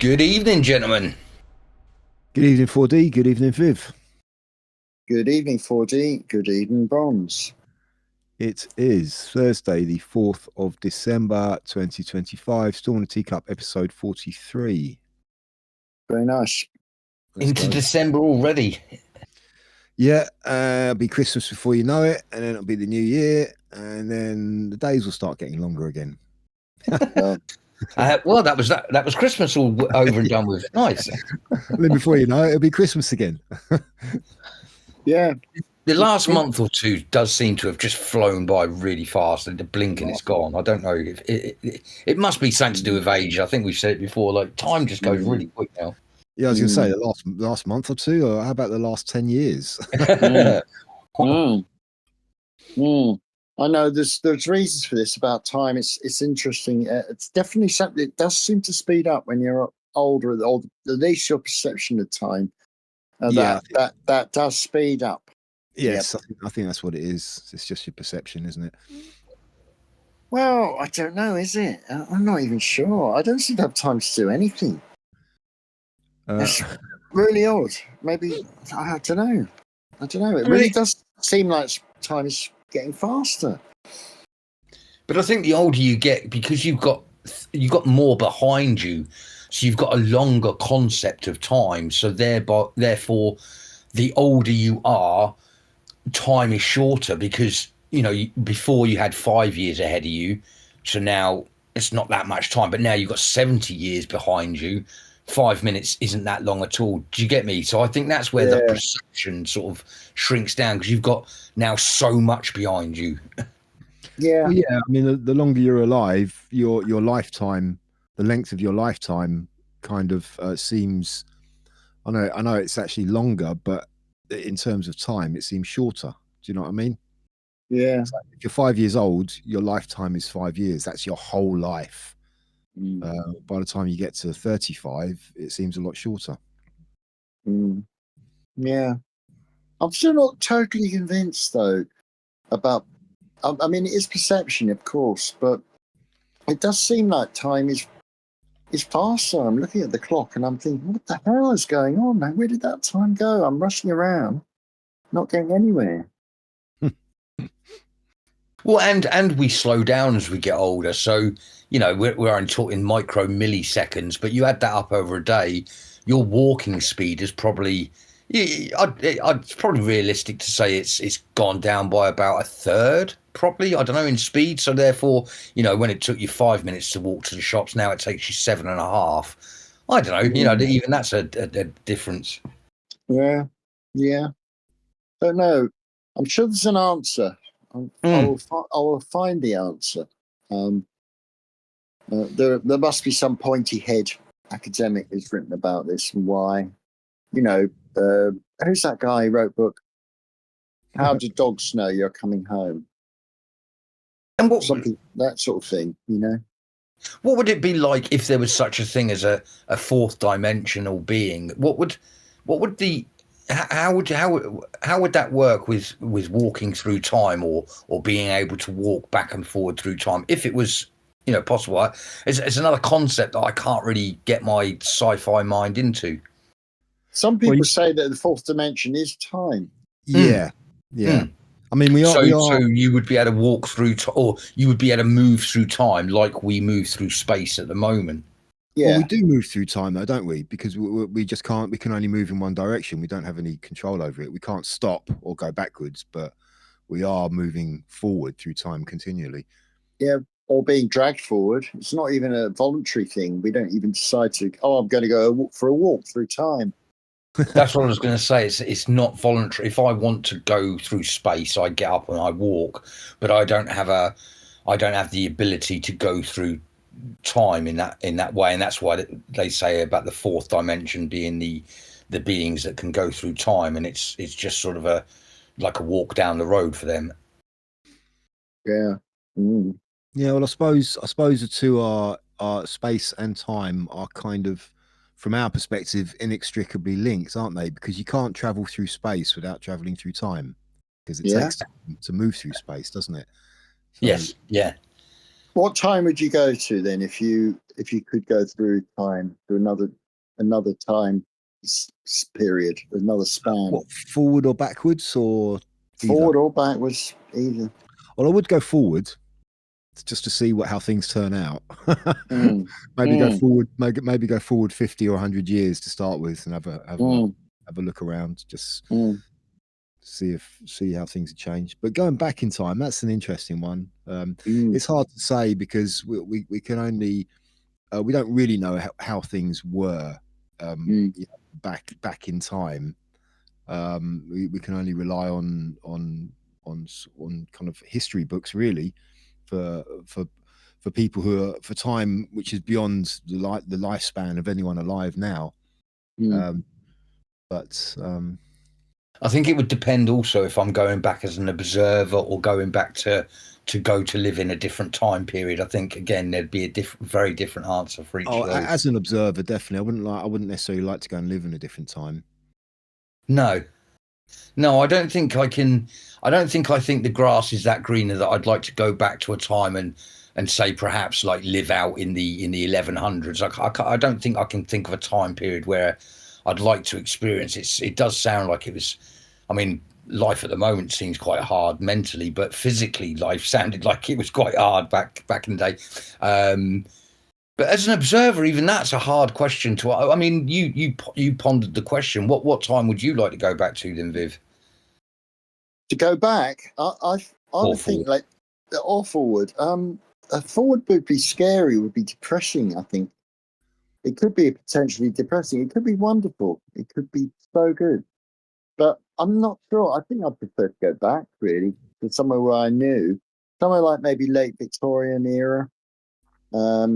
Good evening, gentlemen. Good evening, 4D. Good evening, Viv. Good evening, 4D. Good evening, Bronze. It is Thursday, the 4th of December, 2025. Still on the Teacup, episode 43. Very nice. Into December already. Yeah, it'll be Christmas before you know it, and then it'll be the new year, and then the days will start getting longer again. Well, that was Christmas all over and done with. Nice. And then before you know it, it'll be Christmas again. Yeah. The last month or two does seem to have just flown by really fast, and the blink and it's gone. I don't know. It must be something to do with age. I think we've said it before. Like time just goes really quick now. Yeah, I was going to say the last month or two, or how about the last 10 years? I know there's reasons for this about time. It's interesting. It's definitely something. It does seem to speed up when you're older. At least your perception of time. That does speed up. Yes, yep. I think that's what it is. It's just your perception, isn't it? Well, I don't know, is it? I'm not even sure. I don't seem to have time to do anything. That's really odd. Maybe, I don't know. It really does seem like time is getting faster. But I think the older you get, because you've got more behind you, so you've got a longer concept of time. So therefore, the older you are, time is shorter because, before you had 5 years ahead of you. So now it's not that much time, but now you've got 70 years behind you. 5 minutes isn't that long at all. Do you get me? So I think that's where the perception sort of shrinks down because you've got now so much behind you. Yeah. Well, yeah. I mean, the longer you're alive, your lifetime, the length of your lifetime kind of seems, I know it's actually longer, but in terms of time, it seems shorter. Do you know what I mean? Yeah. Like if you're 5 years old, your lifetime is 5 years. That's your whole life. By the time you get to 35, it seems a lot shorter. Yeah. I'm still not totally convinced, though, about... I mean, it is perception, of course, but it does seem like time is faster. I'm looking at the clock and I'm thinking, what the hell is going on? Where did that time go? I'm rushing around, not getting anywhere. Well, and we slow down as we get older. So, we're only talking micro milliseconds, but you add that up over a day, your walking speed is probably, it's probably realistic to say it's gone down by about a third, probably, I don't know, in speed. So therefore, when it took you 5 minutes to walk to the shops, now it takes you 7.5. I don't know, even that's a difference. Yeah. Don't know. I'm sure there's an answer. I will find the answer. There must be some pointy head academic who's written about this and why. Who's that guy who wrote a book? How do dogs know you're coming home? And that sort of thing, What would it be like if there was such a thing as a fourth dimensional being? How would that work with walking through time or being able to walk back and forward through time if it was possible? It's another concept that I can't really get my sci-fi mind into. Some people say that the fourth dimension is time. Yeah. I mean, we are. So you would be able to walk through, or you would be able to move through time like we move through space at the moment. Yeah, well, we do move through time, though, don't we? Because we just can't. We can only move in one direction. We don't have any control over it. We can't stop or go backwards, but we are moving forward through time continually. Yeah, or being dragged forward. It's not even a voluntary thing. We don't even decide to. Oh, I'm going to go for a walk through time. That's what I was going to say. It's not voluntary. If I want to go through space, I get up and I walk, but I don't have the ability to go through time in that way, and that's why they say about the fourth dimension being the beings that can go through time, and it's just sort of like a walk down the road for them. Yeah. Yeah. Well, I suppose the two are space and time are kind of, from our perspective, inextricably linked, aren't they? Because you can't travel through space without traveling through time, because it takes time to move through space, doesn't it? So, yes. Yeah. What time would you go to then if you if you could go through time to another time period, another span, What, forward or backwards or either? forward or backwards, either. Well, I would go forward just to see how things turn out. Mm. Go forward, maybe go forward 50 or 100 years to start with, and have a look around, just see how things have changed. But going back in time, that's an interesting one. It's hard to say because we can only we don't really know how things were back in time. We can only rely on kind of history books, really, for people who are for time which is beyond the lifespan of anyone alive now. But I think it would depend also if I'm going back as an observer or going back to go to live in a different time period. I think again there'd be a very different answer for each of those. As an observer, definitely, I wouldn't necessarily like to go and live in a different time. No, I don't think I can. I think the grass is that greener that I'd like to go back to a time and say perhaps like live out in the 1100s. I don't think I can think of a time period where I'd like to experience it. It does sound like it was. I mean, life at the moment seems quite hard mentally, but physically, life sounded like it was quite hard back in the day. But as an observer, even that's a hard question to. I mean, you pondered the question. What time would you like to go back to then, Viv? To go back, I would think like or forward. A forward would be scary. Would be depressing. I think it could be potentially depressing. It could be wonderful. It could be so good. But I'm not sure. I think I'd prefer to go back really to somewhere where I knew, somewhere like maybe late Victorian era. I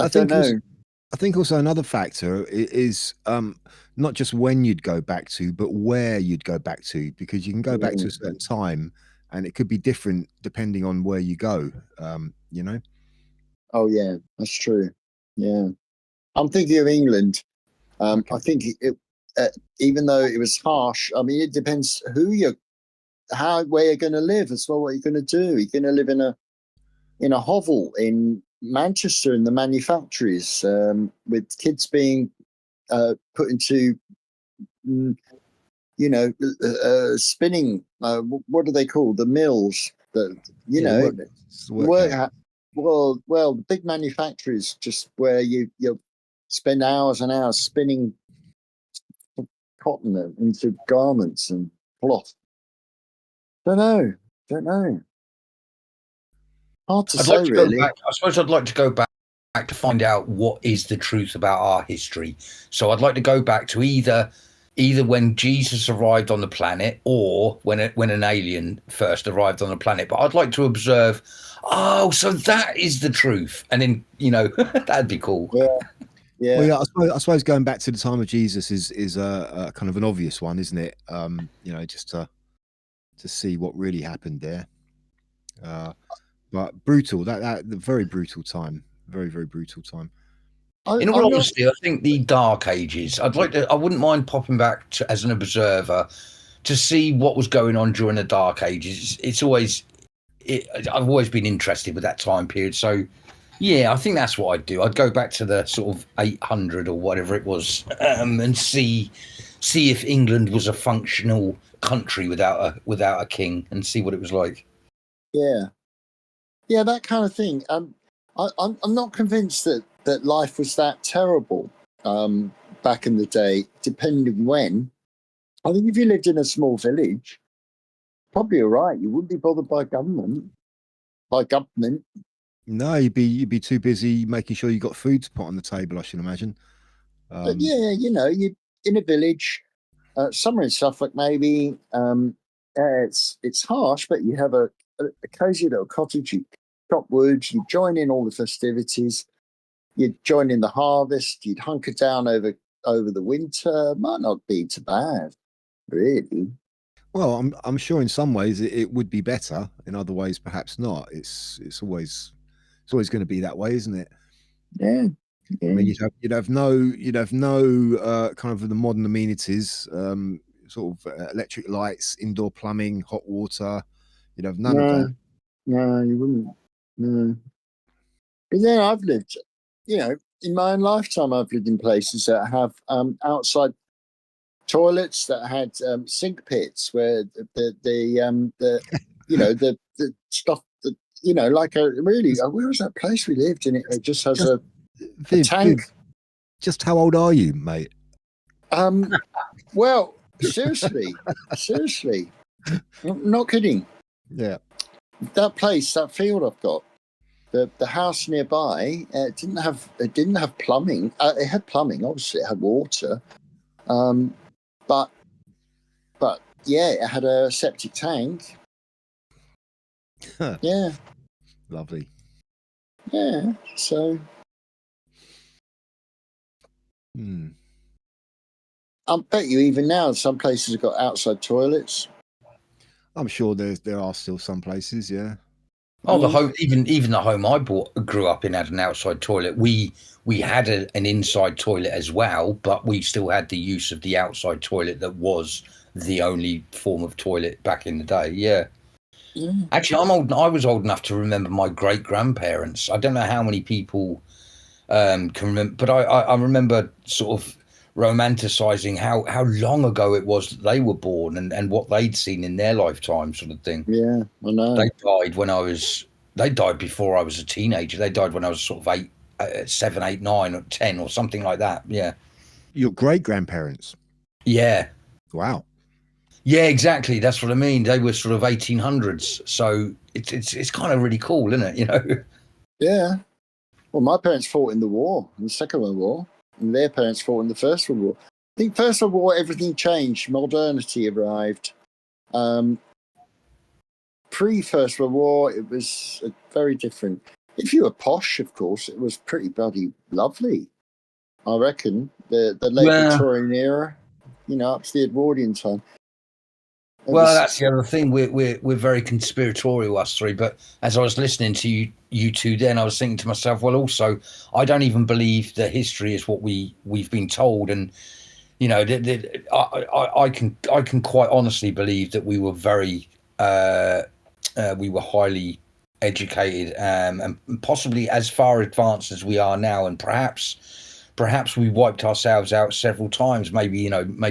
don't know. I think also another factor is not just when you'd go back to, but where you'd go back to, because you can go back to a certain time, and it could be different depending on where you go. You know. Oh yeah, that's true. Yeah, I'm thinking of England. Okay. I think even though it was harsh, I mean, it depends where you're going to live as well. What you're going to do? You're going to live in a hovel in Manchester in the manufactories, with kids being put into, spinning. What do they call the mills? Well, the big manufactories, just where you spend hours and hours spinning cotton into garments and cloth. Don't know. Hard to say, really. I suppose I'd like to go back to find out what is the truth about our history. So I'd like to go back to either when Jesus arrived on the planet or when an alien first arrived on the planet. But I'd like to observe, so that is the truth. And then, that'd be cool. Yeah. Well, yeah, I suppose going back to the time of Jesus is a kind of an obvious one, isn't it? Just to see what really happened there. But brutal, that very brutal time, very, very brutal time. In all honesty, I think the Dark Ages. I wouldn't mind popping back as an observer to see what was going on during the Dark Ages. I've always been interested with that time period. So, yeah, I think that's what I'd do. I'd go back to the sort of 800 or whatever it was, and see if England was a functional country without a king, and see what it was like. Yeah, that kind of thing. I'm not convinced that life was that terrible back in the day, depending when. I think if you lived in a small village, probably all right. You wouldn't be bothered by government. No, you'd be too busy making sure you got food to put on the table, I should imagine. But yeah, you in a village, somewhere in Suffolk, maybe. It's harsh, but you have a cozy little cottage. You chop wood. You join in all the festivities. You'd join in the harvest. You'd hunker down over the winter. Might not be too bad, really. Well, I'm sure in some ways it would be better. In other ways, perhaps not. It's always going to be that way, isn't it? Yeah. I mean, you'd have no kind of the modern amenities, sort of electric lights, indoor plumbing, hot water. You'd have none of that. No, you wouldn't. No. But then I've lived, in my own lifetime, I've lived in places that have outside toilets that had sink pits where the stuff that like a really where was that place we lived in? It just has a tank. Viv, just how old are you, mate? Well, seriously, I'm not kidding. Yeah. That place, that field I've got, the house nearby, it didn't have plumbing. It had plumbing, obviously. It had water, but yeah, it had a septic tank. Yeah, Lovely. yeah. So I bet you even now some places have got outside toilets. I'm sure there are still some places, yeah. Oh, the home, even the home I grew up in had an outside toilet. We had an inside toilet as well, but we still had the use of the outside toilet that was the only form of toilet back in the day. Yeah. Actually, I was old enough to remember my great grandparents. I don't know how many people can remember, but I remember sort of romanticizing how long ago it was that they were born and what they'd seen in their lifetime, sort of thing. Yeah, I know. They died before I was a teenager. They died when I was sort of 7, 8, 9, or 10, or something like that. Yeah. Your great grandparents? Yeah. Wow. Yeah, exactly. That's what I mean. They were sort of 1800s, so it's kind of really cool, isn't it? Yeah. Well, my parents fought in the war, in the Second World War, and their parents fought in the First World War. I think First World War, everything changed. Modernity arrived. Pre-First World War, it was very different. If you were posh, of course, it was pretty bloody lovely. I reckon the late Victorian era, up to the Edwardian time. That's the other thing. We're very conspiratorial, us three. But as I was listening to you two, then I was thinking to myself, well, also, I don't even believe that history is what we've been told, and I can quite honestly believe that we were we were highly educated, and possibly as far advanced as we are now, and perhaps we wiped ourselves out several times. Maybe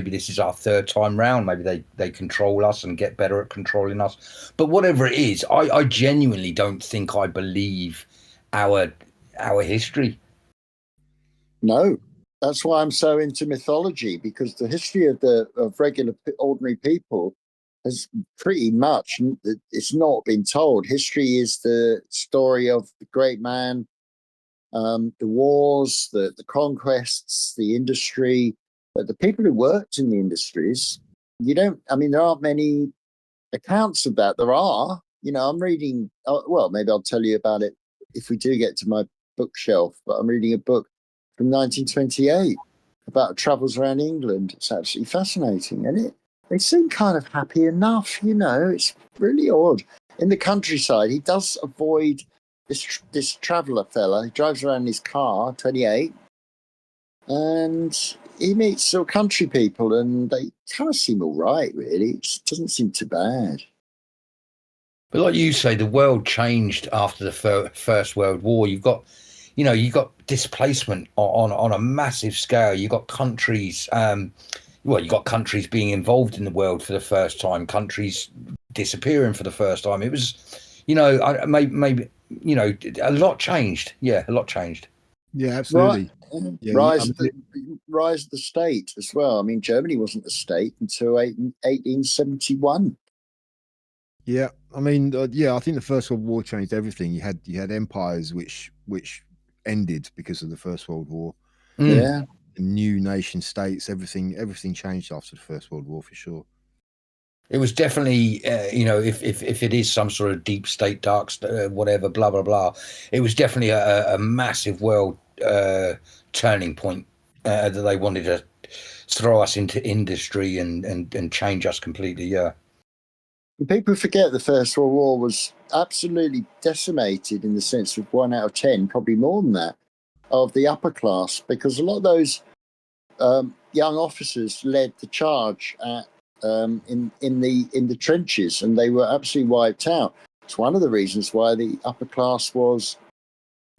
this is our third time round. Maybe they control us and get better at controlling us. But whatever it is, I genuinely don't think I believe our history. No, that's why I'm so into mythology, because the history of regular ordinary people has pretty much, it's not been told. History is the story of the great man, the wars, the conquests, the industry. But the people who worked in the industries, there aren't many accounts of that. There are, I'm reading, well, maybe I'll tell you about it if we do get to my bookshelf, but I'm reading a book from 1928 about travels around England. It's absolutely fascinating. And they seem kind of happy enough, it's really odd. In the countryside, he does avoid this traveller fella. He drives around in his car, 28, and he meets sort of country people, and they kind of seem all right, really. It doesn't seem too bad. But like you say, the world changed after the First World War. You've got displacement on a massive scale. You've got countries, you've got countries being involved in the world for the first time, countries disappearing for the first time. It was, maybe a lot changed. Yeah, a lot changed. Yeah, absolutely. Right. Yeah, rise of the state as well. I mean, Germany wasn't a state until 1871. Yeah, I mean, I think the First World War changed everything. You had empires which ended because of the First World War. Yeah, new nation states. Everything changed after the First World War for sure. It was definitely, if it is some sort of deep state, dark, whatever, blah blah blah. It was definitely a massive world turning point that they wanted to throw us into industry and change us completely. Yeah. People forget the First World War was absolutely decimated in the sense of 1 out of 10, probably more than that, of the upper class, because a lot of those young officers led the charge in the trenches, and they were absolutely wiped out. It's one of the reasons why the upper class was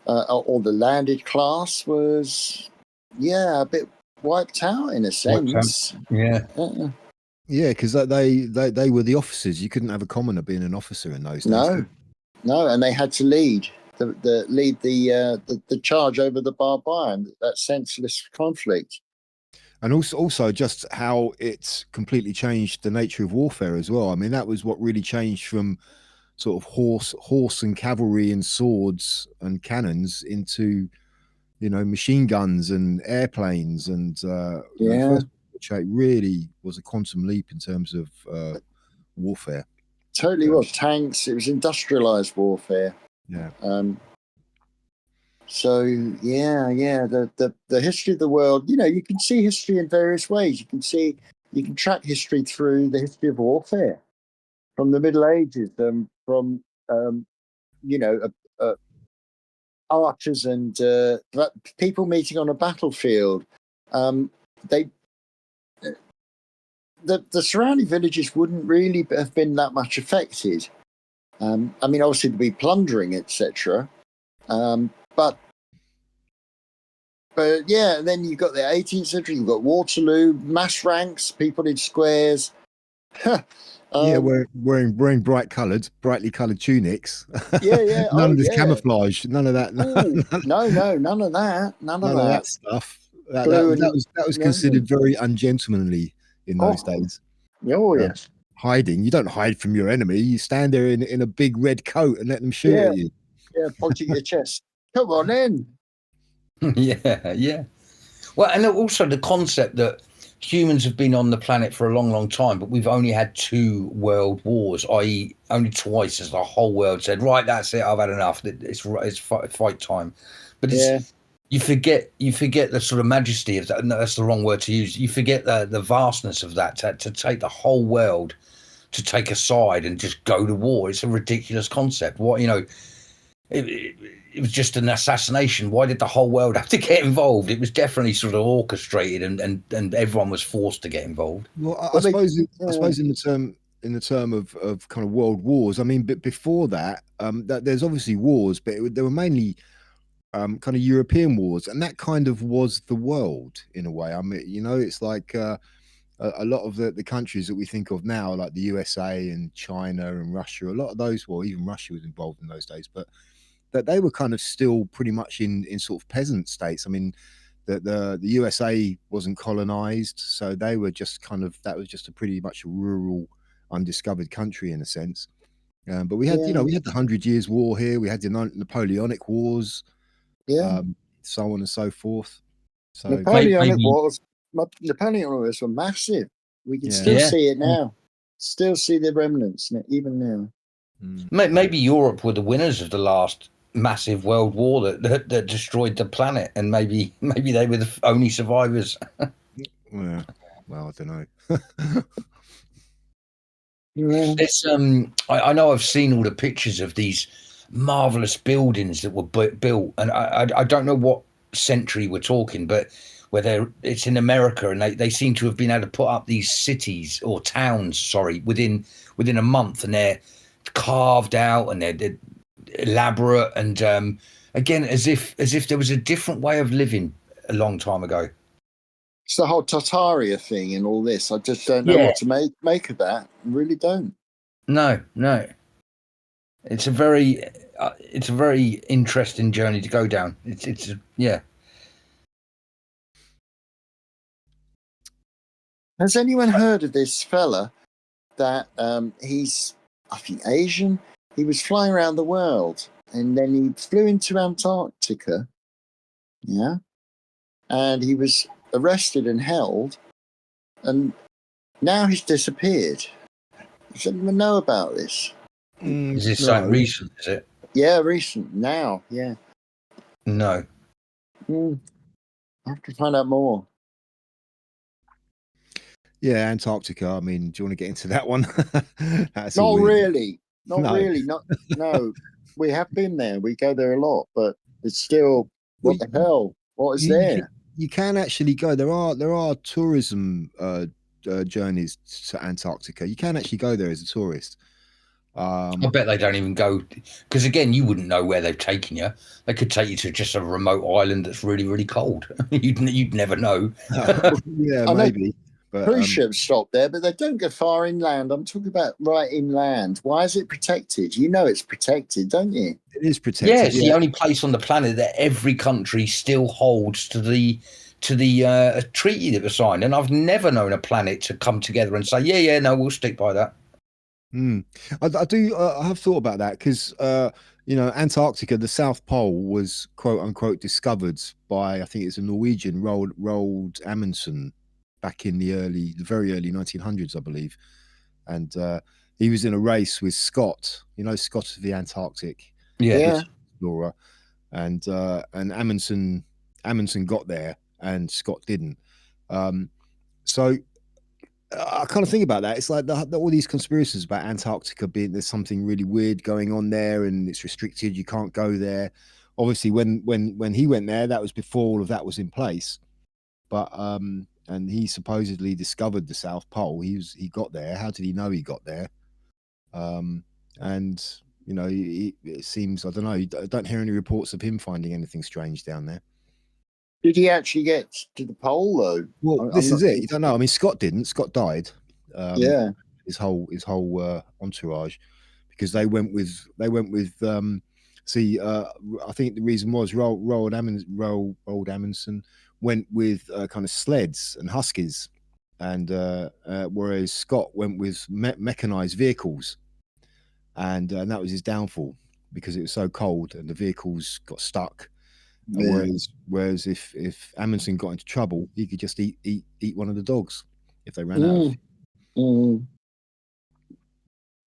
or the landed class was, a bit wiped out in a Wiped out. sense. Yeah. Yeah, because they were the officers. You couldn't have a commoner being an officer in those days. No, and they had to lead the charge over the barbarian, that senseless conflict. And also just how it's completely changed the nature of warfare as well. I mean, that was what really changed from sort of horse and cavalry and swords and cannons into, machine guns and airplanes. And First World War really was a quantum leap in terms of warfare. Totally was. Tanks. It was industrialized warfare. Yeah. So the history of the world, you can see history in various ways. You can track history through the history of warfare from the Middle Ages, from archers and people meeting on a battlefield. The surrounding villages wouldn't really have been that much affected. I mean, obviously there'd be plundering, etc. But yeah, and then you've got the 18th century, you've got Waterloo, mass ranks, people in squares. Wearing brightly coloured tunics. Yeah. None of this camouflage. None of that. No, none of that. None of that stuff. That was considered very ungentlemanly in those days. Oh yes. Hiding. You don't hide from your enemy. You stand there in a big red coat and let them shoot at you. Yeah, pointing your chest. Come on in. Yeah. Well, and also the concept that humans have been on the planet for a long, long time, but we've only had 2 world wars, i.e., only twice has the whole world said, "Right, that's it. I've had enough. It's fight time." But you forget the sort of majesty of that. No, that's the wrong word to use. You forget the vastness of that to take the whole world to take a side and just go to war. It's a ridiculous concept. What it was just an assassination. Why did the whole world have to get involved? It was definitely sort of orchestrated, and everyone was forced to get involved. Well, I suppose in the term of kind of world wars. I mean, but before that, there's obviously wars, but they were mainly kind of European wars, and that kind of was the world in a way. I mean, it's like a lot of the countries that we think of now, like the USA and China and Russia. A lot of those, well, even Russia was involved in those days, but that they were kind of still pretty much in sort of peasant states. I mean, the USA wasn't colonized, so they were just that was just a pretty much rural, undiscovered country in a sense. But we had, we had the 100 Years' War here. We had the Napoleonic Wars, so on and so forth. So Napoleonic Wars were massive. We can still see it now. Still see the remnants even now. Maybe Europe were the winners of the last massive world war that destroyed the planet, and maybe they were the only survivors. Well, I don't know. It's I know I've seen all the pictures of these marvelous buildings that were built, and I don't know what century we're talking, but it's in America, and they seem to have been able to put up these cities or towns, within a month, and they're carved out and they're elaborate, and again, as if there was a different way of living a long time ago. It's the whole Tartaria thing and all this. I just don't know what to make of that. I really don't. No. It's a very interesting journey to go down. It's Has anyone heard of this fella that he's, I think, Asian? He was flying around the world, and then he flew into Antarctica. Yeah. And he was arrested and held, and now he's disappeared. Does anyone know about this? Is this something recent, is it? Yeah, recent. Now, yeah. No. I have to find out more. Yeah, Antarctica. I mean, do you want to get into that one? Not really. No. We have been there. We go there a lot, but it's still, what the hell? What is there? You can actually go. There are tourism journeys to Antarctica. You can actually go there as a tourist. I bet they don't even go, because again, you wouldn't know where they've taken you. They could take you to just a remote island that's really, really cold. You'd never know. Yeah, I know maybe. But cruise ships stop there, but they don't go far inland. I'm talking about right inland. Why is it protected? You know it's protected, don't you? it is Yeah, protected. it's the only place on the planet that every country still holds to the treaty that was signed, and I've never known a planet to come together and say, yeah, no, we'll stick by that. I do. I have thought about that because Antarctica, the South Pole, was quote unquote discovered by I think it's a Norwegian, Roald Amundsen, back in the very early 1900s, I believe, and he was in a race with Scott. Scott of the Antarctic, Yeah. explorer, and Amundsen got there and Scott didn't. So I kind of think about that. It's like all these conspiracies about Antarctica being there's something really weird going on there, and it's restricted. You can't go there. Obviously, when he went there, that was before all of that was in place. But and he supposedly discovered the South Pole. He got there. How did he know he got there? And it seems, I don't know. I don't hear any reports of him finding anything strange down there. Did he actually get to the pole though? Well, this is it. You don't know. I mean, Scott didn't. Scott died. Yeah. His whole entourage, because they went with I think the reason was Roald Amundsen went with kind of sleds and huskies, and whereas Scott went with mechanized vehicles, and that was his downfall because it was so cold and the vehicles got stuck. Yeah. Whereas if Amundsen got into trouble, he could just eat one of the dogs if they ran out of.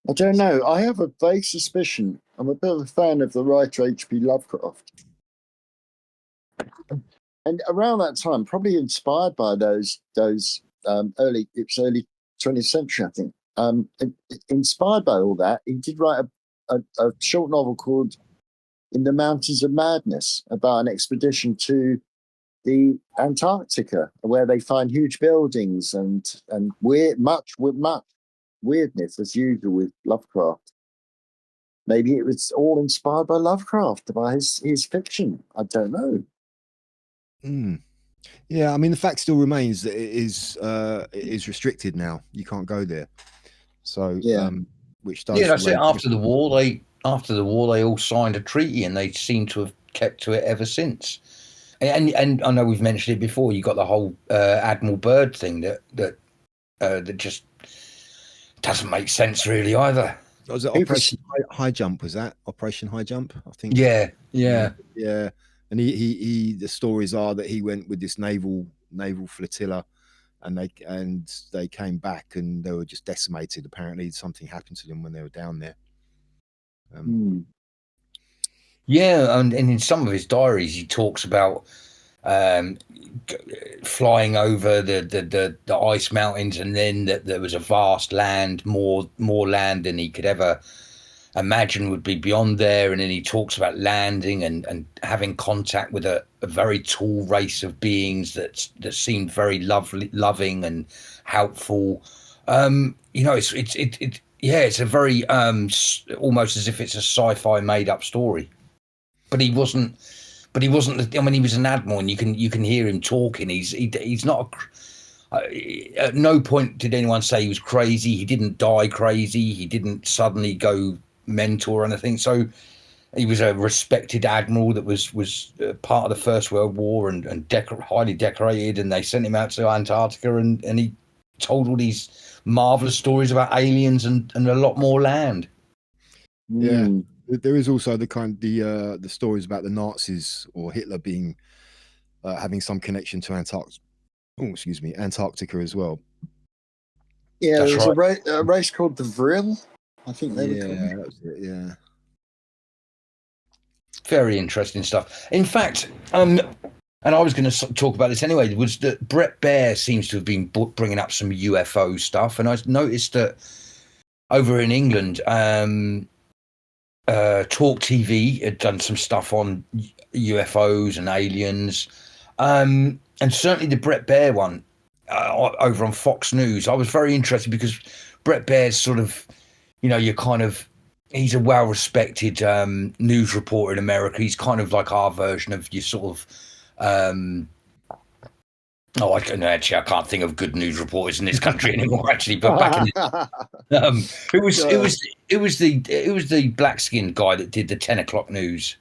I don't know. I have a vague suspicion. I'm a bit of a fan of the writer H.P. Lovecraft. And around that time, probably inspired by those early 20th century, I think. Inspired by all that, he did write a short novel called In the Mountains of Madness about an expedition to the Antarctica, where they find huge buildings and much weirdness as usual with Lovecraft. Maybe it was all inspired by Lovecraft, by his fiction. I don't know. Yeah, I mean the fact still remains that it is restricted now. You can't go there. So which does that's it. After the war, they all signed a treaty, and they seem to have kept to it ever since. And I know we've mentioned it before. You got the whole Admiral Byrd thing that just doesn't make sense really either. Was it Operation High Jump? Was that Operation High Jump? I think. Yeah. And he the stories are that he went with this naval flotilla, and they came back and they were just decimated. Apparently, something happened to them when they were down there. Yeah, and in some of his diaries, he talks about flying over the ice mountains, and then that there was a vast land, more land than he could ever imagine would be beyond there. And then he talks about landing and having contact with a very tall race of beings that seemed very loving and helpful. It's a very almost as if it's a sci-fi made up story. But he wasn't. I mean, he was an admiral, and you can hear him talking. He's not. At no point did anyone say he was crazy. He didn't die crazy. He didn't suddenly go mental or anything. So he was a respected admiral that was part of the First World War and highly decorated. And they sent him out to Antarctica, and he told all these marvelous stories about aliens and a lot more land. Yeah. There is also the stories about the Nazis or Hitler being having some connection to Antarctica as well. Yeah, there's right. a race called the Vril. I think they were called. Yeah, that was it. Yeah. Very interesting stuff. In fact, and I was going to talk about this anyway, was that Brett Baer seems to have been bringing up some UFO stuff, and I noticed that over in England, Talk TV had done some stuff on UFOs and aliens, and certainly the Brett Baer one over on Fox News. I was very interested because Brett Baer's sort of, you're kind of he's a well-respected news reporter in America. He's kind of like our version of your sort of oh, actually, I can't think of good news reporters in this country anymore. Actually, but back in it was the black-skinned guy that did the 10 o'clock news.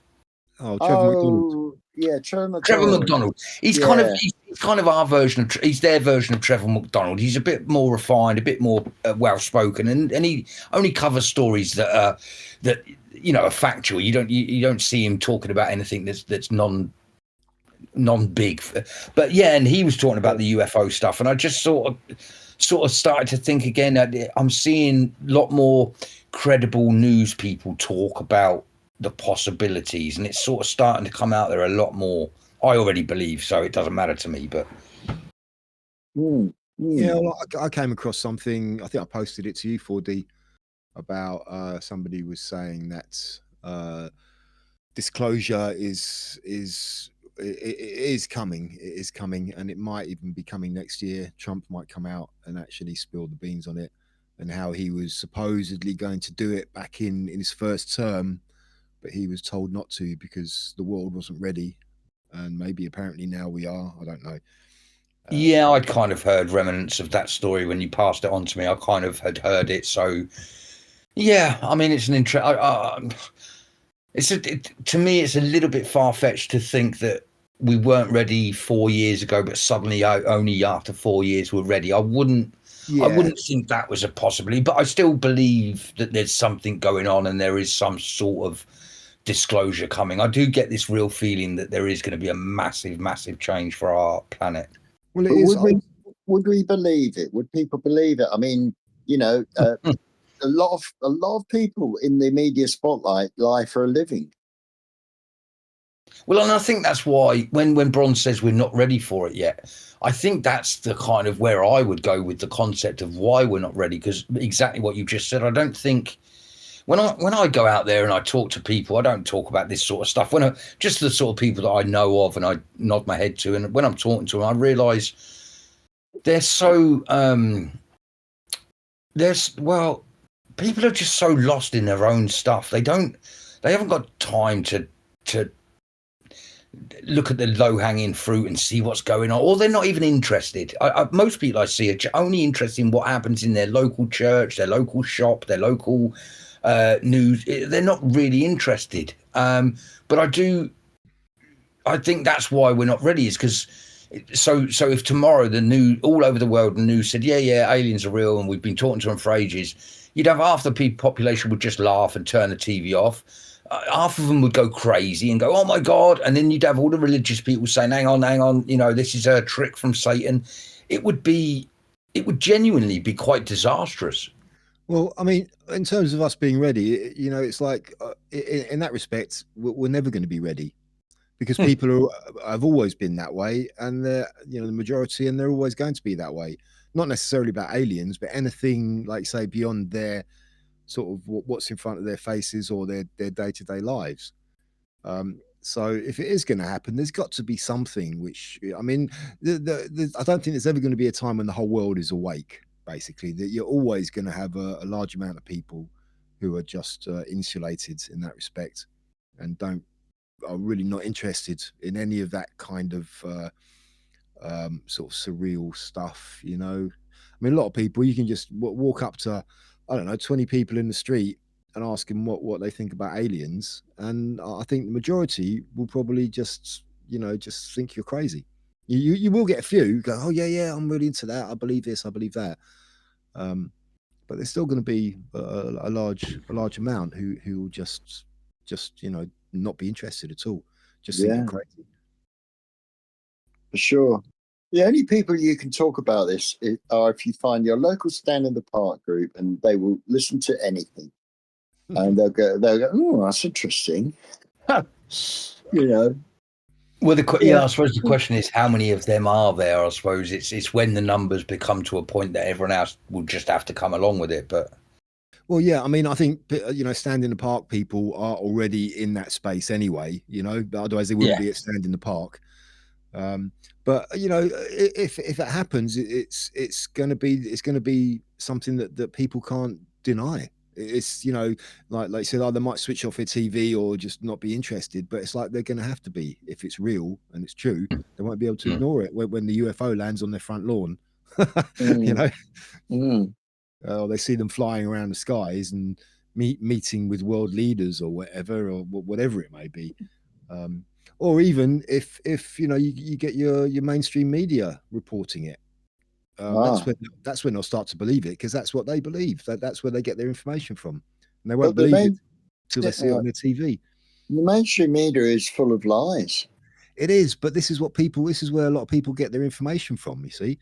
Oh, Trevor McDonald. Yeah, Trevor McDonald. He's kind of our version of. He's their version of Trevor McDonald. He's a bit more refined, a bit more well-spoken, and he only covers stories that are are factual. You don't see him talking about anything that's non-big. But yeah, and he was talking about the UFO stuff, and I just sort of started to think again. I'm seeing a lot more credible news people talk about the possibilities, and it's sort of starting to come out there a lot more. I already believe, so it doesn't matter to me. But yeah, well, I came across something. I think I posted it to you, 4D, about somebody was saying that disclosure is coming. It is coming, and it might even be coming next year. Trump might come out and actually spill the beans on it, and how he was supposedly going to do it back in his first term, but he was told not to because the world wasn't ready. And maybe apparently now we are. I don't know. Yeah, I'd kind of heard remnants of that story when you passed it on to me. I kind of had heard it. So yeah, I mean, it's an to me, it's a little bit far-fetched to think that we weren't ready 4 years ago, but suddenly only after 4 years we're ready. I wouldn't think that was a possibility, but I still believe that there's something going on and there is some sort of disclosure coming. I do get this real feeling that there is going to be a massive, massive change for our planet. Well, it is. Would we believe it? Would people believe it? I mean, a lot of people in the media spotlight lie for a living. Well, and I think that's why when Bronze says we're not ready for it yet, I think that's the kind of where I would go with the concept of why we're not ready, because exactly what you just said. I don't think when I go out there and I talk to people, I don't talk about this sort of stuff. Just the sort of people that I know of and I nod my head to, and when I'm talking to them, I realise they're so people are just so lost in their own stuff. They haven't got time to look at the low-hanging fruit and see what's going on, or they're not even interested. Most people I see are only interested in what happens in their local church, their local shop, their local news. They're not really interested. But I think that's why we're not ready, is because so if tomorrow the news all over the world, the news said, yeah, aliens are real and we've been talking to them for ages, you'd have half the population would just laugh and turn the TV off. Half of them would go crazy and go, oh my God. And then you'd have all the religious people saying, hang on, this is a trick from Satan. It would genuinely be quite disastrous. Well, I mean, in terms of us being ready, it's like in that respect, we're never going to be ready, because people have always been that way, and they're, the majority, and they're always going to be that way. Not necessarily about aliens, but anything, like, say, beyond their sort of what's in front of their faces or their day-to-day lives. So if it is going to happen, there's got to be something which, I mean, I don't think there's ever going to be a time when the whole world is awake, basically. That you're always going to have a large amount of people who are just insulated in that respect and are really not interested in any of that kind of sort of surreal stuff. I mean, a lot of people, you can just walk up to, I don't know, 20 people in the street and ask them what they think about aliens, and I think the majority will probably just think you're crazy. You will get a few who go, oh yeah, I'm really into that, I believe this, I believe that, but there's still going to be a large amount who will just not be interested at all, just think you're crazy. For sure. The only people you can talk about this are if you find your local Stand in the Park group, and they will listen to anything, and they'll go, oh, that's interesting. Well, I suppose the question is, how many of them are there? I suppose it's when the numbers become to a point that everyone else will just have to come along with it. But well, yeah, I mean, I think Stand in the Park people are already in that space anyway. Otherwise they wouldn't be at Stand in the Park. But if it happens, it's going to be something that people can't deny. It's, you know, like you said, oh, they might switch off their TV or just not be interested, but it's like they're going to have to be if it's real and it's true. They won't be able to ignore it when the UFO lands on their front lawn. You know, they see them flying around the skies and meeting with world leaders or whatever, or whatever it may be. Or even if you know you get your mainstream media reporting it, that's when they'll start to believe it, because that's what they believe. That's where they get their information from, and they won't believe it until they see it on their TV. The mainstream media is full of lies. It is, but this is where a lot of people get their information from. You see,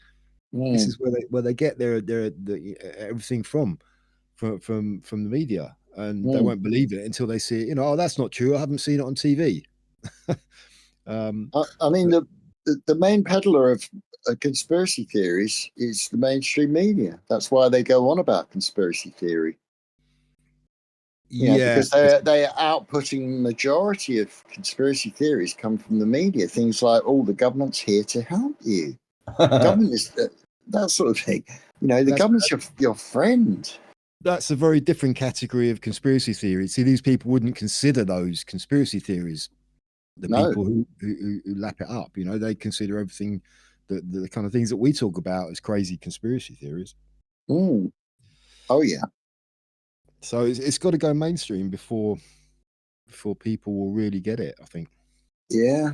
this is where they get their everything from the media, and they won't believe it until they see it. You know, oh, that's not true. I haven't seen it on TV. I mean, the main peddler of conspiracy theories is the mainstream media. That's why they go on about conspiracy theory. Because they're outputting majority of conspiracy theories come from the media. Things like, oh, the government's here to help you. The government is that sort of thing. You know, the government's your friend. That's a very different category of conspiracy theories. See, these people wouldn't consider those conspiracy theories. The people who lap it up, you know, they consider everything, the kind of things that we talk about as crazy conspiracy theories. Oh yeah. So it's got to go mainstream before people will really get it, I think. Yeah.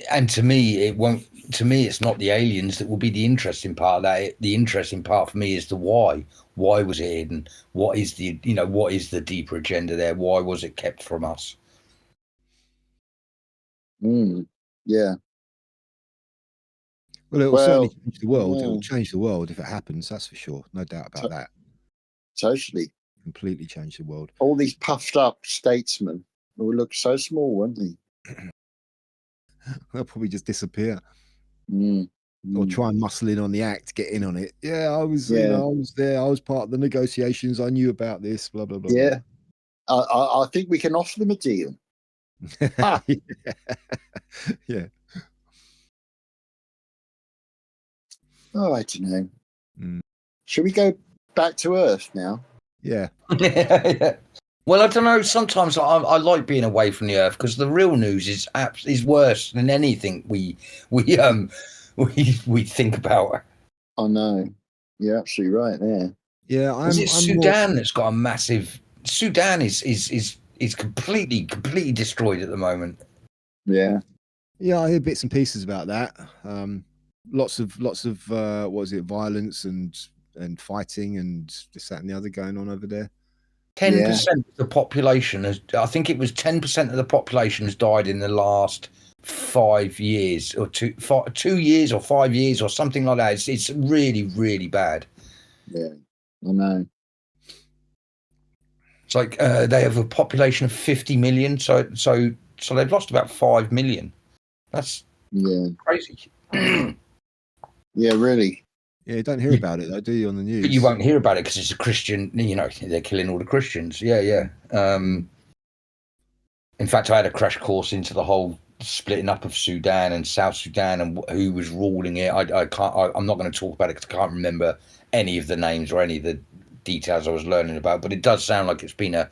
And to me, it won't. To me, it's not the aliens that will be the interesting part of that. The interesting part for me is the why. Why was it hidden? What is the deeper agenda there? Why was it kept from us? Yeah. Well, it will certainly change the world. It will change the world if it happens. That's for sure. No doubt about that. Totally. Completely change the world. All these puffed up statesmen will look so small, won't they? They'll probably just disappear. Or try and muscle in on the act, get in on it. Yeah, I was there. I was part of the negotiations. I knew about this, blah, blah, blah. Yeah. I think we can offer them a deal. Yeah. Oh, I don't know. Should we go back to Earth now? Yeah. Yeah. Well, I don't know. Sometimes I like being away from the Earth, because the real news is worse than anything we think about. I know. You're absolutely right there. Yeah, Is it Sudan that's got a massive? Sudan is completely destroyed at the moment. Yeah. Yeah, I hear bits and pieces about that. Lots of what is it, violence and fighting and this, that, and the other going on over there. 10% of the population I think it was 10% of the population has died in the last 5 years, or 2 years or 5 years or something like that. It's really, really bad. Yeah, I know. It's like they have a population of 50 million, so they've lost about 5 million. That's crazy. Yeah, really. Yeah, you don't hear about it though, do you, on the news? But you won't hear about it because it's a Christian. You know, they're killing all the Christians. Yeah. In fact, I had a crash course into the whole splitting up of Sudan and South Sudan and who was ruling it. I can't. I'm not going to talk about it because I can't remember any of the names or any of the details I was learning about. But it does sound like it's been a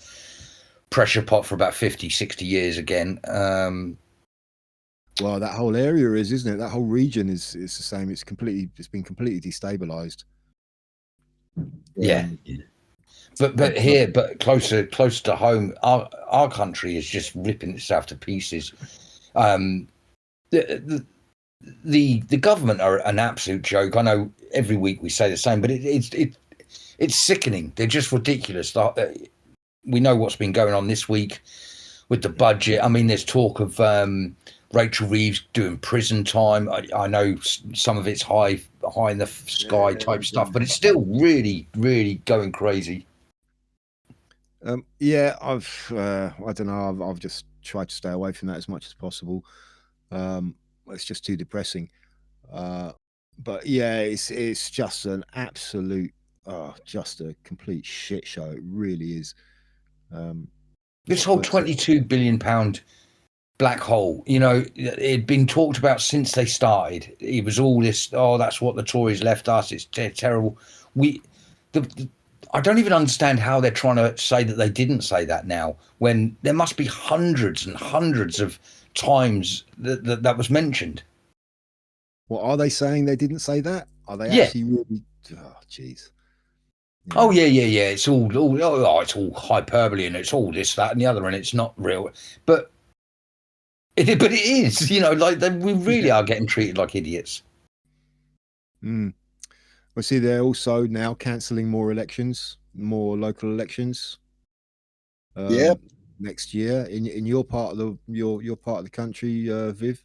pressure pot for about 50, 60 years again. Well, that whole area isn't it? That whole region is the same. It's been completely destabilized. Yeah. But here, closer to home, our country is just ripping itself to pieces. The government are an absolute joke. I know every week we say the same, but it's sickening. They're just ridiculous. We know what's been going on this week with the budget. I mean, there's talk of Rachel Reeves doing prison time. I know some of it's high in the sky type stuff, but it's still really, really going crazy. I don't know. I've just tried to stay away from that as much as possible. It's just too depressing. But yeah, it's just an absolute, just a complete shit show. It really is. This whole £22 billion black hole, you know, it'd been talked about since they started. It was all this, that's what the Tories left us. It's terrible. I don't even understand how they're trying to say that they didn't say that now, when there must be hundreds and hundreds of times that was mentioned. What are they saying? They didn't say that? Are they Yeah. actually really? Oh, jeez. Yeah. Oh yeah. It's all it's all hyperbole and it's all this, that, and the other, and it's not real. But it is, like we really are getting treated like idiots. Mm. Well, see, they're also now cancelling more elections, more local elections. Next year in your part of the your part of the country, Viv.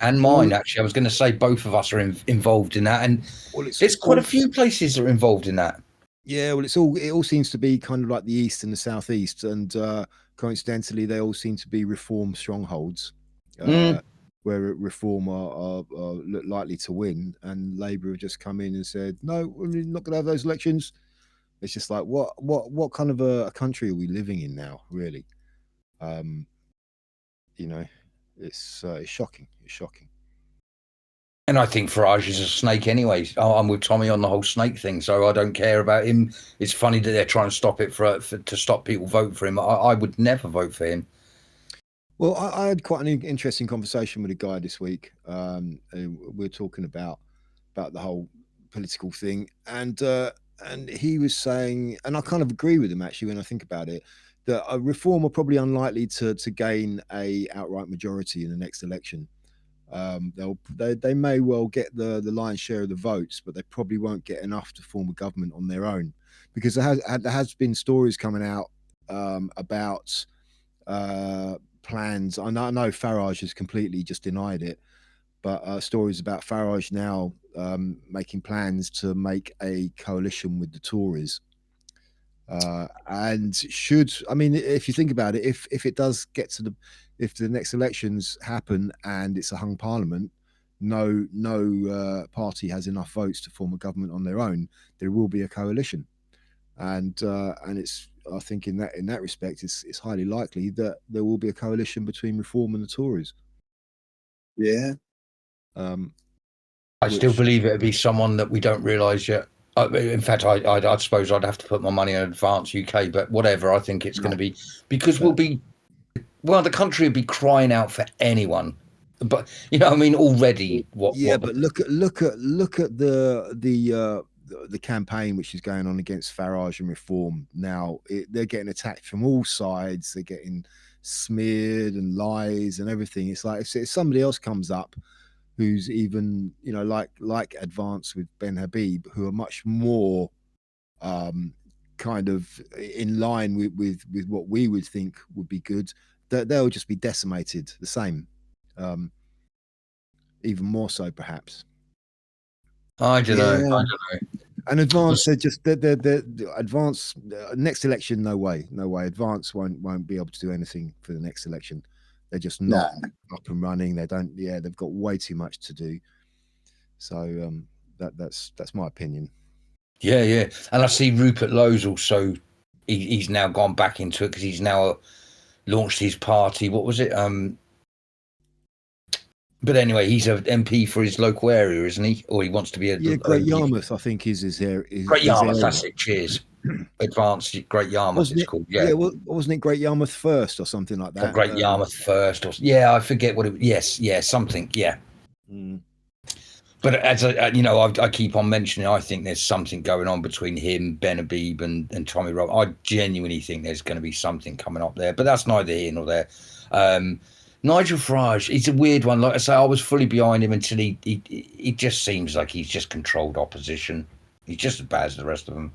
And mine. Actually, I was going to say both of us are involved in that, and it's quite a few places that are involved in that. Yeah, well, it all seems to be kind of like the east and the southeast, and coincidentally, they all seem to be reform strongholds, where reform are likely to win, and Labour have just come in and said, no, we're not going to have those elections. It's just like what kind of a country are we living in now, really? It's shocking. It's shocking. And I think Farage is a snake anyway. I'm with Tommy on the whole snake thing, so I don't care about him. It's funny that they're trying to stop it to stop people vote for him. I would never vote for him. Well, I had quite an interesting conversation with a guy this week. We're talking about the whole political thing, and he was saying, and I kind of agree with him actually when I think about it, that a reform are probably unlikely to gain a outright majority in the next election. They may well get the lion's share of the votes, but they probably won't get enough to form a government on their own, because there has been stories coming out about plans. I know Farage has completely just denied it, but stories about Farage now making plans to make a coalition with the Tories. And if you think about it, if it does get if the next elections happen and it's a hung parliament, no party has enough votes to form a government on their own, there will be a coalition, and it's, I think in that respect, it's highly likely that there will be a coalition between Reform and the Tories. Yeah. I still believe it'd be someone that we don't realise yet. In fact, I suppose I'd have to put my money on Advance UK, but whatever. I think it's going to be, because the country would be crying out for anyone. But already but look at the campaign which is going on against Farage and Reform now. They're getting attacked from all sides. They're getting smeared and lies and everything. It's like if somebody else comes up who's even like Advance with Ben Habib, who are much more kind of in line with what we would think would be good, they'll just be decimated the same. Even more so, perhaps. I don't know. And Advance said just the Advance next election, no way. Advance won't be able to do anything for the next election. They're just not up and running. They've got way too much to do. So that's my opinion. Yeah. And I see Rupert Lowe's also. He's now gone back into it because he's now launched his party. What was it? But anyway, he's an MP for his local area, isn't he? Or he wants to be Great Yarmouth, I think, is his area. Great Yarmouth, that's it. Cheers. Advanced Great Yarmouth, it's called. Yeah. Wasn't it Great Yarmouth First or something like that? Or Great Yarmouth First, I forget what it. Yes, something. Yeah. But as I keep on mentioning, I think there's something going on between him, Ben Habib, and Tommy Rob. I genuinely think there's going to be something coming up there, but that's neither here nor there. Nigel Farage, he's a weird one. Like I say, I was fully behind him until he just seems like he's just controlled opposition. He's just as bad as the rest of them.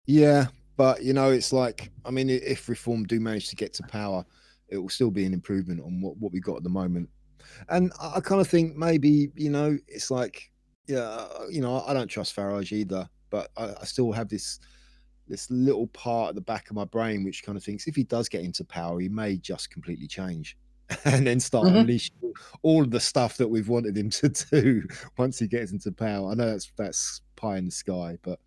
Yeah, but it's like, if Reform do manage to get to power, it will still be an improvement on what we got at the moment. And I kind of think maybe, it's like, I don't trust Farage either, but I still have this little part at the back of my brain which kind of thinks if he does get into power, he may just completely change and then start unleashing all of the stuff that we've wanted him to do once he gets into power. I know that's pie in the sky, but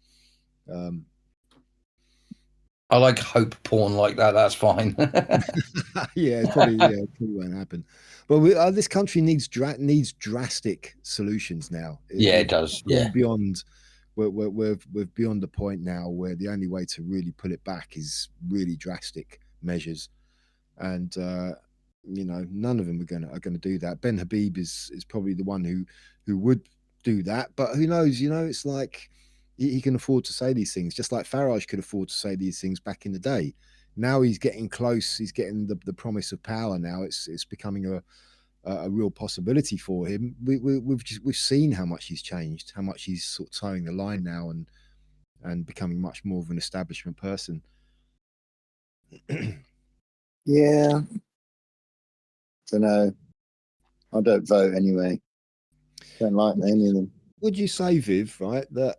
I like hope porn like that. That's fine. it probably won't happen. But this country needs drastic solutions now. It does. Yeah. Beyond we're beyond the point now where the only way to really pull it back is really drastic measures, and none of them are gonna do that. Ben Habib is probably the one who would do that, but who knows? It's like he can afford to say these things, just like Farage could afford to say these things back in the day. Now he's getting close. He's getting the promise of power. Now it's becoming a real possibility for him. We've seen how much he's changed, how much he's sort of towing the line now, and becoming much more of an establishment person. Yeah. Don't know. I don't vote anyway. Don't like any of them. Would you say, Viv, right, that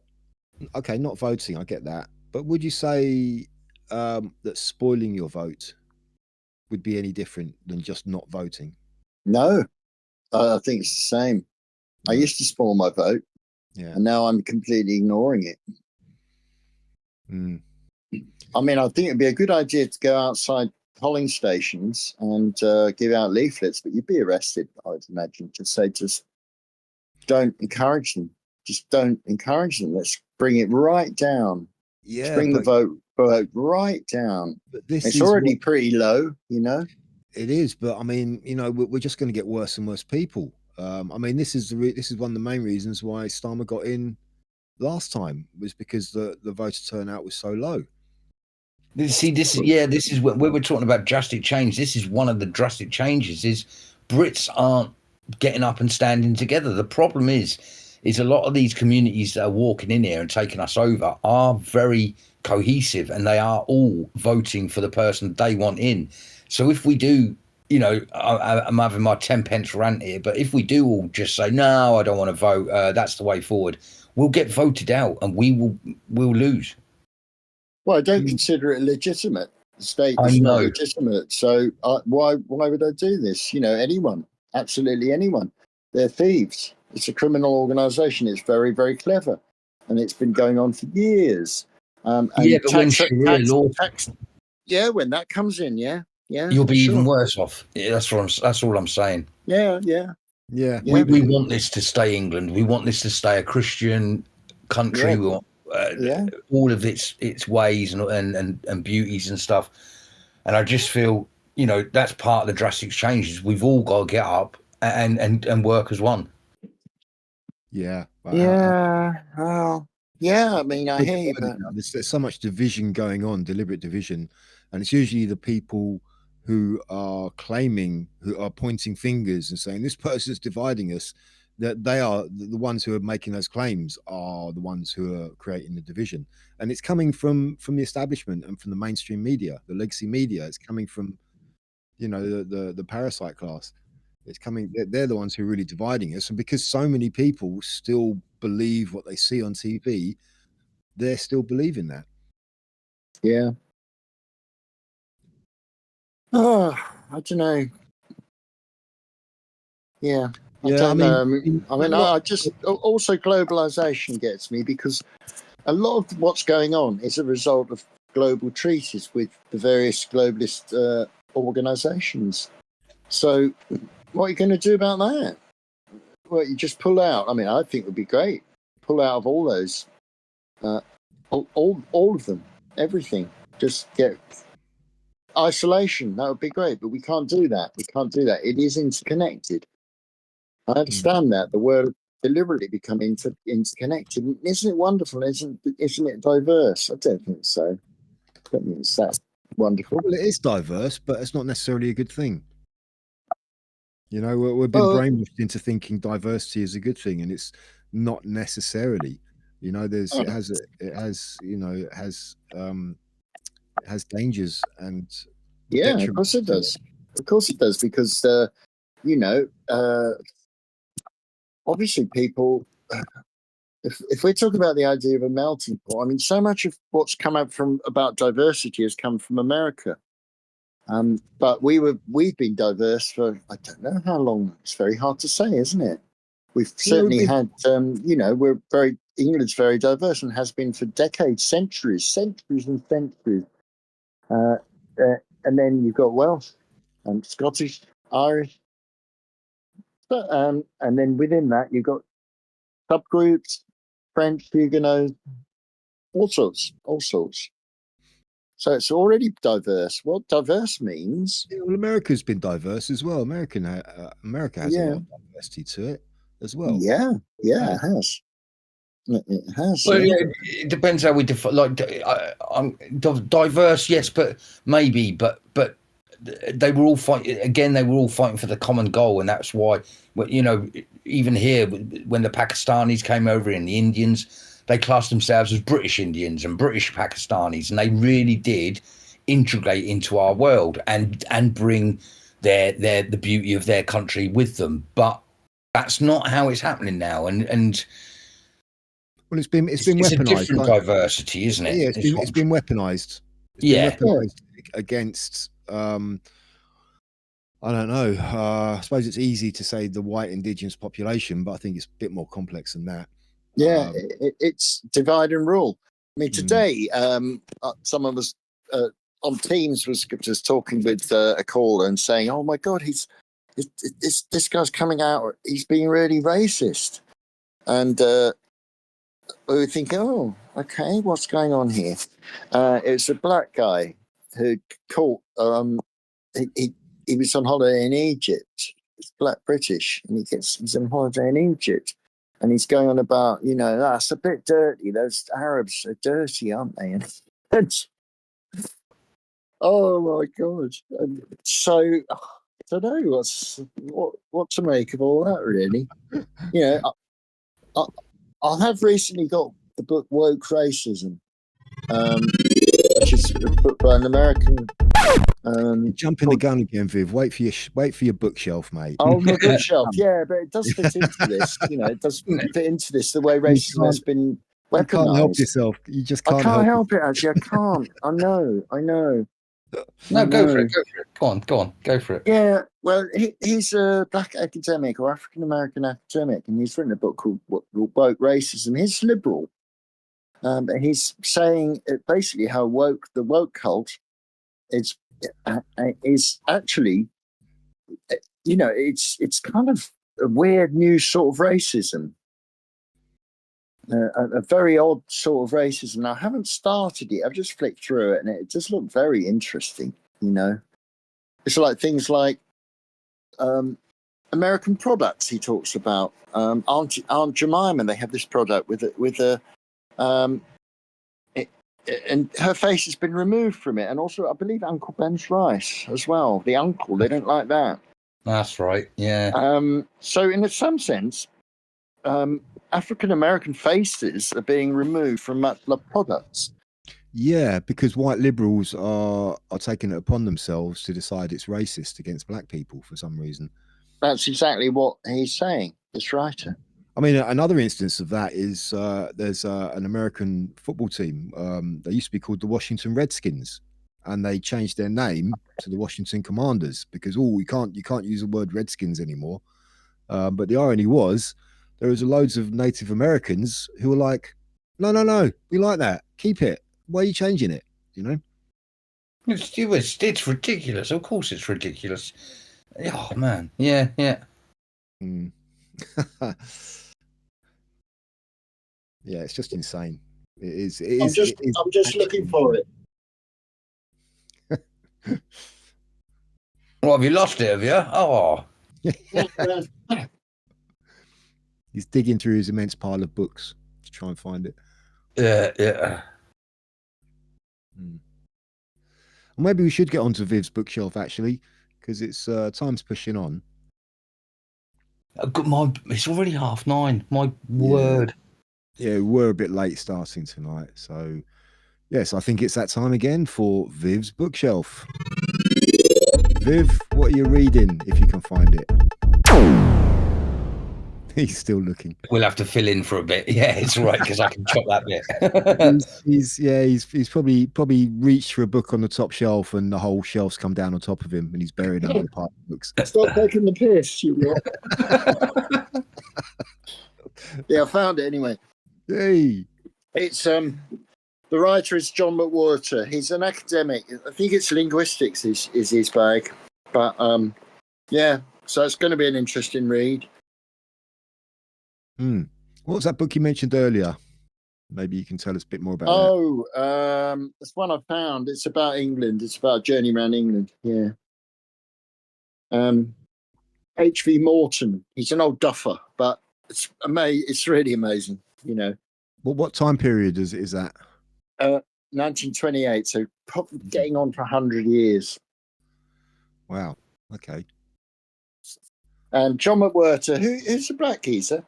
okay, not voting, I get that, but would you say that spoiling your vote would be any different than just not voting? No, I think it's the same. I used to spoil my vote, and now I'm completely ignoring it. I mean, I think it'd be a good idea to go outside polling stations and give out leaflets, but you'd be arrested, I would imagine, to say just don't encourage them. Just don't encourage them. Let's bring it right down. Yeah, let's bring the vote right down. But it's already pretty low, It is, but I mean, we're just going to get worse and worse people. I mean, this is one of the main reasons why Starmer got in last time, was because the voter turnout was so low. See, this is where we're talking about drastic change. This is one of the drastic changes. Is Brits aren't getting up and standing together. The problem is a lot of these communities that are walking in here and taking us over are very cohesive, and they are all voting for the person they want in. So if we do, I'm having my 10 pence rant here, but if we do all just say, no, I don't want to vote, that's the way forward, we'll get voted out and we'll lose. Well, I don't consider it legitimate. The state is not legitimate. So why would I do this? Anyone, absolutely anyone. They're thieves. It's a criminal organization. It's very, very clever. And it's been going on for years. But when Sharia law... when that comes in, you'll be even worse off. Yeah, that's all I'm saying. Yeah. We want this to stay England. We want this to stay a Christian country. We want all of its ways and beauties and stuff. And I just feel, that's part of the drastic changes. We've all got to get up and work as one. Yeah. Well, yeah. I mean, I hear you, but there's so much division going on, deliberate division, and it's usually the people who are pointing fingers and saying this person's dividing us, that they are the ones who are making those claims, are the ones who are creating the division. And it's coming from the establishment and from the mainstream media, the legacy media. It's coming from the parasite class. It's coming, they're the ones who are really dividing us. And because so many people still believe what they see on TV, they're still believing that. Yeah. Oh, I don't know. Yeah. I don't know. I mean, I just also globalization gets me, because a lot of what's going on is a result of global treaties with the various globalist organizations. So what are you going to do about that? Well, you just pull out. I mean, I think it would be great. Pull out of all those, all of them, everything. Just get isolation. That would be great, but we can't do that. It is interconnected. I understand that the world deliberately become interconnected. Isn't it wonderful? Isn't it diverse? I don't think so. I don't think it's that wonderful. Well, it is diverse, but it's not necessarily a good thing. We've been brainwashed into thinking diversity is a good thing, and it's not necessarily. It has dangers and of course it does. Of course it does, because obviously people. If we're talking about the idea of a melting pot, I mean, so much of what's come out about diversity has come from America. But we've been diverse for I don't know how long. It's very hard to say, isn't it? We've certainly had, England's very diverse and has been for decades, centuries and centuries. And then you've got Welsh, Scottish, Irish, and then within that you've got subgroups, French, Huguenot, all sorts. So it's already diverse. What diverse means? Yeah, well, America's been diverse as well. America has a lot of diversity to it as well. Yeah, it has. It has. Well, Yeah. yeah, it depends how we define. Like, I'm diverse, yes, but maybe, but they were all fighting again. They were all fighting for the common goal, and that's why, you know, even here when the Pakistanis came over and the Indians, they classed themselves as British Indians and British Pakistanis, and they really did integrate into our world and bring the beauty of their country with them. But that's not how it's happening now, and. Well, it's been It's weaponized. a different diversity, isn't it? Yeah, it's been weaponized. It's Yeah. been weaponized against. I don't know. I suppose it's easy to say the white indigenous population, but I think it's a bit more complex than that. Yeah, it's divide and rule. I mean, today, someone was on Teams was just talking with a caller and saying, "Oh my God, this guy's coming out. He's being really racist," and we were thinking, "Oh, okay, what's going on here?" It's a black guy who caught. He was on holiday in Egypt. He's black British, and he's on holiday in Egypt. And he's going on about, that's a bit dirty. Those Arabs are dirty, aren't they? And oh my God! And so I don't know what to make of all that. Really, I have recently got the book Woke Racism, which is a book by an American. Jumping the gun again, Viv. Wait for your bookshelf, mate. Oh, my bookshelf, yeah, but it does fit into this. It does fit into this. The way racism has been weaponized. You can't help yourself. You just can't. I can't help it. Actually, I can't. I know. No, go for it. Go on. Go for it. Yeah. Well, he's a black academic or African American academic, and he's written a book called Woke Racism. He's liberal, but he's saying basically how the woke cult is actually, it's kind of a weird new sort of racism, a very odd sort of racism. I haven't started it. I've just flicked through it, and it does look very interesting. It's like things like American products. He talks about Aunt Jemima. They have this product and her face has been removed from it, and also I believe Uncle Ben's rice as well. The uncle, they don't like that. That's right. Yeah. So in some sense, African American faces are being removed from much products. Yeah, because white liberals are taking it upon themselves to decide it's racist against black people for some reason. That's exactly what he's saying, this writer. I mean, another instance of that is there's an American football team. They used to be called the Washington Redskins, and they changed their name to the Washington Commanders because you can't use the word Redskins anymore. But the irony was there was loads of Native Americans who were like, no, we like that, keep it. Why are you changing it? It's ridiculous. Of course, it's ridiculous. Oh man, yeah. Mm. Yeah, it's just insane. It is. I'm just looking for it. What, have you lost it? Have you? Oh. He's digging through his immense pile of books to try and find it. Yeah. Well, maybe we should get onto Viv's bookshelf actually, because it's time's pushing on. It's already 9:30. My word. Yeah, we're a bit late starting tonight, so yes, I think it's that time again for Viv's bookshelf. Viv, what are you reading if you can find it? He's still looking. We'll have to fill in for a bit. Yeah, it's all right because I can chop that bit. he's probably reached for a book on the top shelf and the whole shelf's come down on top of him and he's buried under the pile of books. Stop taking the piss, you lot. Yeah, I found it anyway. Hey, it's the writer is John McWhorter. He's an academic. I think it's linguistics is his bag, but yeah. So it's going to be an interesting read. What was that book you mentioned earlier? Maybe you can tell us a bit more about that. Oh, that's one I found. It's about England. It's about a journey around England. Yeah. H.V. Morton. He's an old duffer, but it's It's really amazing. You know, Well, what time period is that? 1928. So probably getting on for 100 years. Wow. Okay. And John McWhirter, who's a black geezer,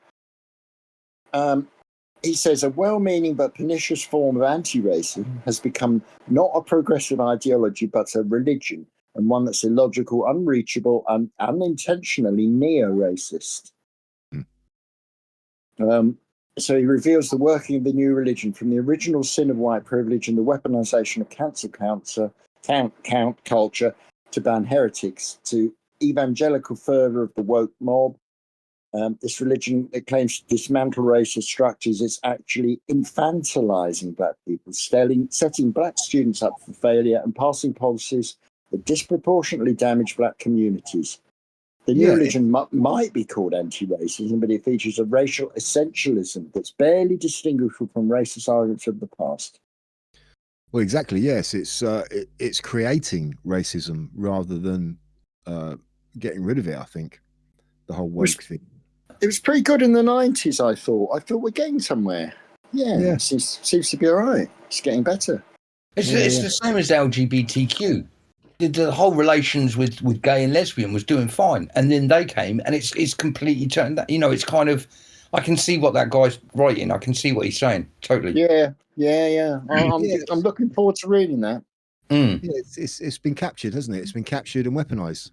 he says a well-meaning but pernicious form of anti-racism has become not a progressive ideology but a religion, and one that's illogical, unreachable, and unintentionally neo-racist. So he reveals the working of the new religion from the original sin of white privilege and the weaponization of cancel culture to ban heretics, to evangelical fervor of the woke mob. This religion that claims to dismantle racist structures is actually infantilizing black people, setting black students up for failure and passing policies that disproportionately damage black communities. The new religion might be called anti-racism, but it features a racial essentialism that's barely distinguishable from racist arguments of the past. Well, exactly. Yes, it's creating racism rather than getting rid of it. I think the whole woke thing. It was pretty good in the 90s. I thought we're getting somewhere. Yeah. Seems to be all right. It's getting better. It's the same as LGBTQ. The whole relations with gay and lesbian was doing fine, and then they came, and it's completely turned. It's kind of, I can see what that guy's writing. I can see what he's saying. Totally. Yeah. I'm looking forward to reading that. Yeah, it's been captured, hasn't it? It's been captured and weaponized.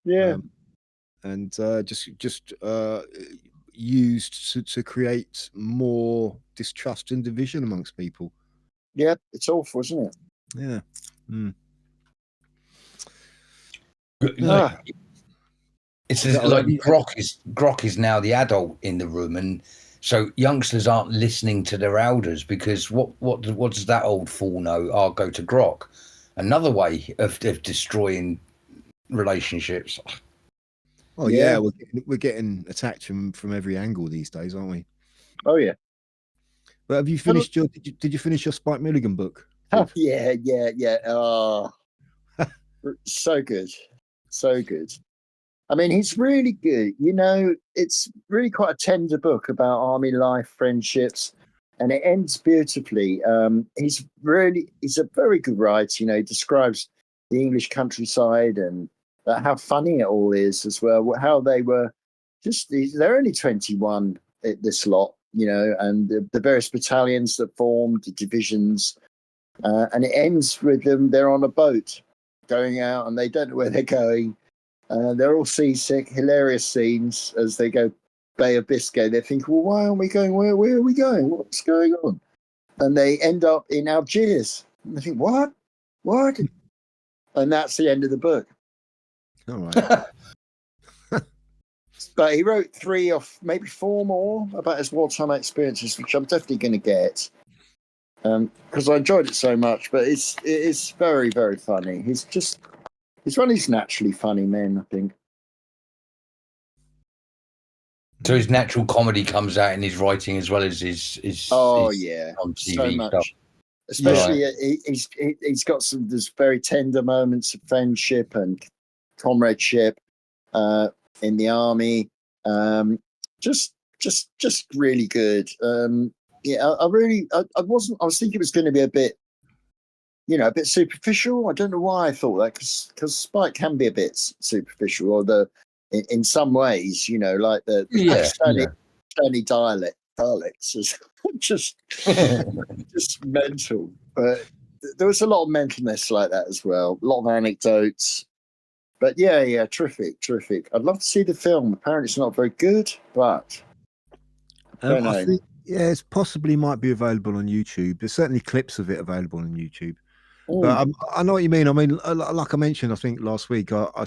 Yeah. And just used to create more distrust and division amongst people. Yeah, it's awful, isn't it? Yeah. It's like Grok is now the adult in the room, and so youngsters aren't listening to their elders because what does that old fool know? I'll go to Grok. Another way of destroying relationships. Oh yeah, we're getting attacked from every angle these days, aren't we? Oh yeah. But have you finished did you finish your Spike Milligan book? Yeah. Oh, so good. I mean, he's really good. It's really quite a tender book about army life, friendships, and it ends beautifully. He's a very good writer. He describes the English countryside and how funny it all is as well. How they were they're only 21 at this lot, and the various battalions that formed, the divisions, and it ends with them. They're on a boat going out, and they don't know where they're going. They're all seasick. Hilarious scenes as they go Bay of Biscay. They're thinking, well, why aren't we going? Where are we going? What's going on? And they end up in Algiers. And they think, what? And that's the end of the book. All right. But he wrote 3 or maybe 4 more about his wartime experiences, which I'm definitely going to get because I enjoyed it so much. But it is very, very funny. He's one of these naturally funny men, I think. So his natural comedy comes out in his writing as well as his on TV so much. stuff. Especially he's got there's very tender moments of friendship and comradeship in the army. Just really good. I was thinking it was going to be a bit superficial. I don't know why I thought that, because Spike can be a bit superficial, or in some ways, like the Pakistani dialects is just mental. But there was a lot of mentalness like that as well. A lot of anecdotes. But yeah, terrific. I'd love to see the film. Apparently, it's not very good, but I don't know. I think, it possibly might be available on YouTube. There's certainly clips of it available on YouTube. But I know what you mean. I mean, like I mentioned, I think last week, I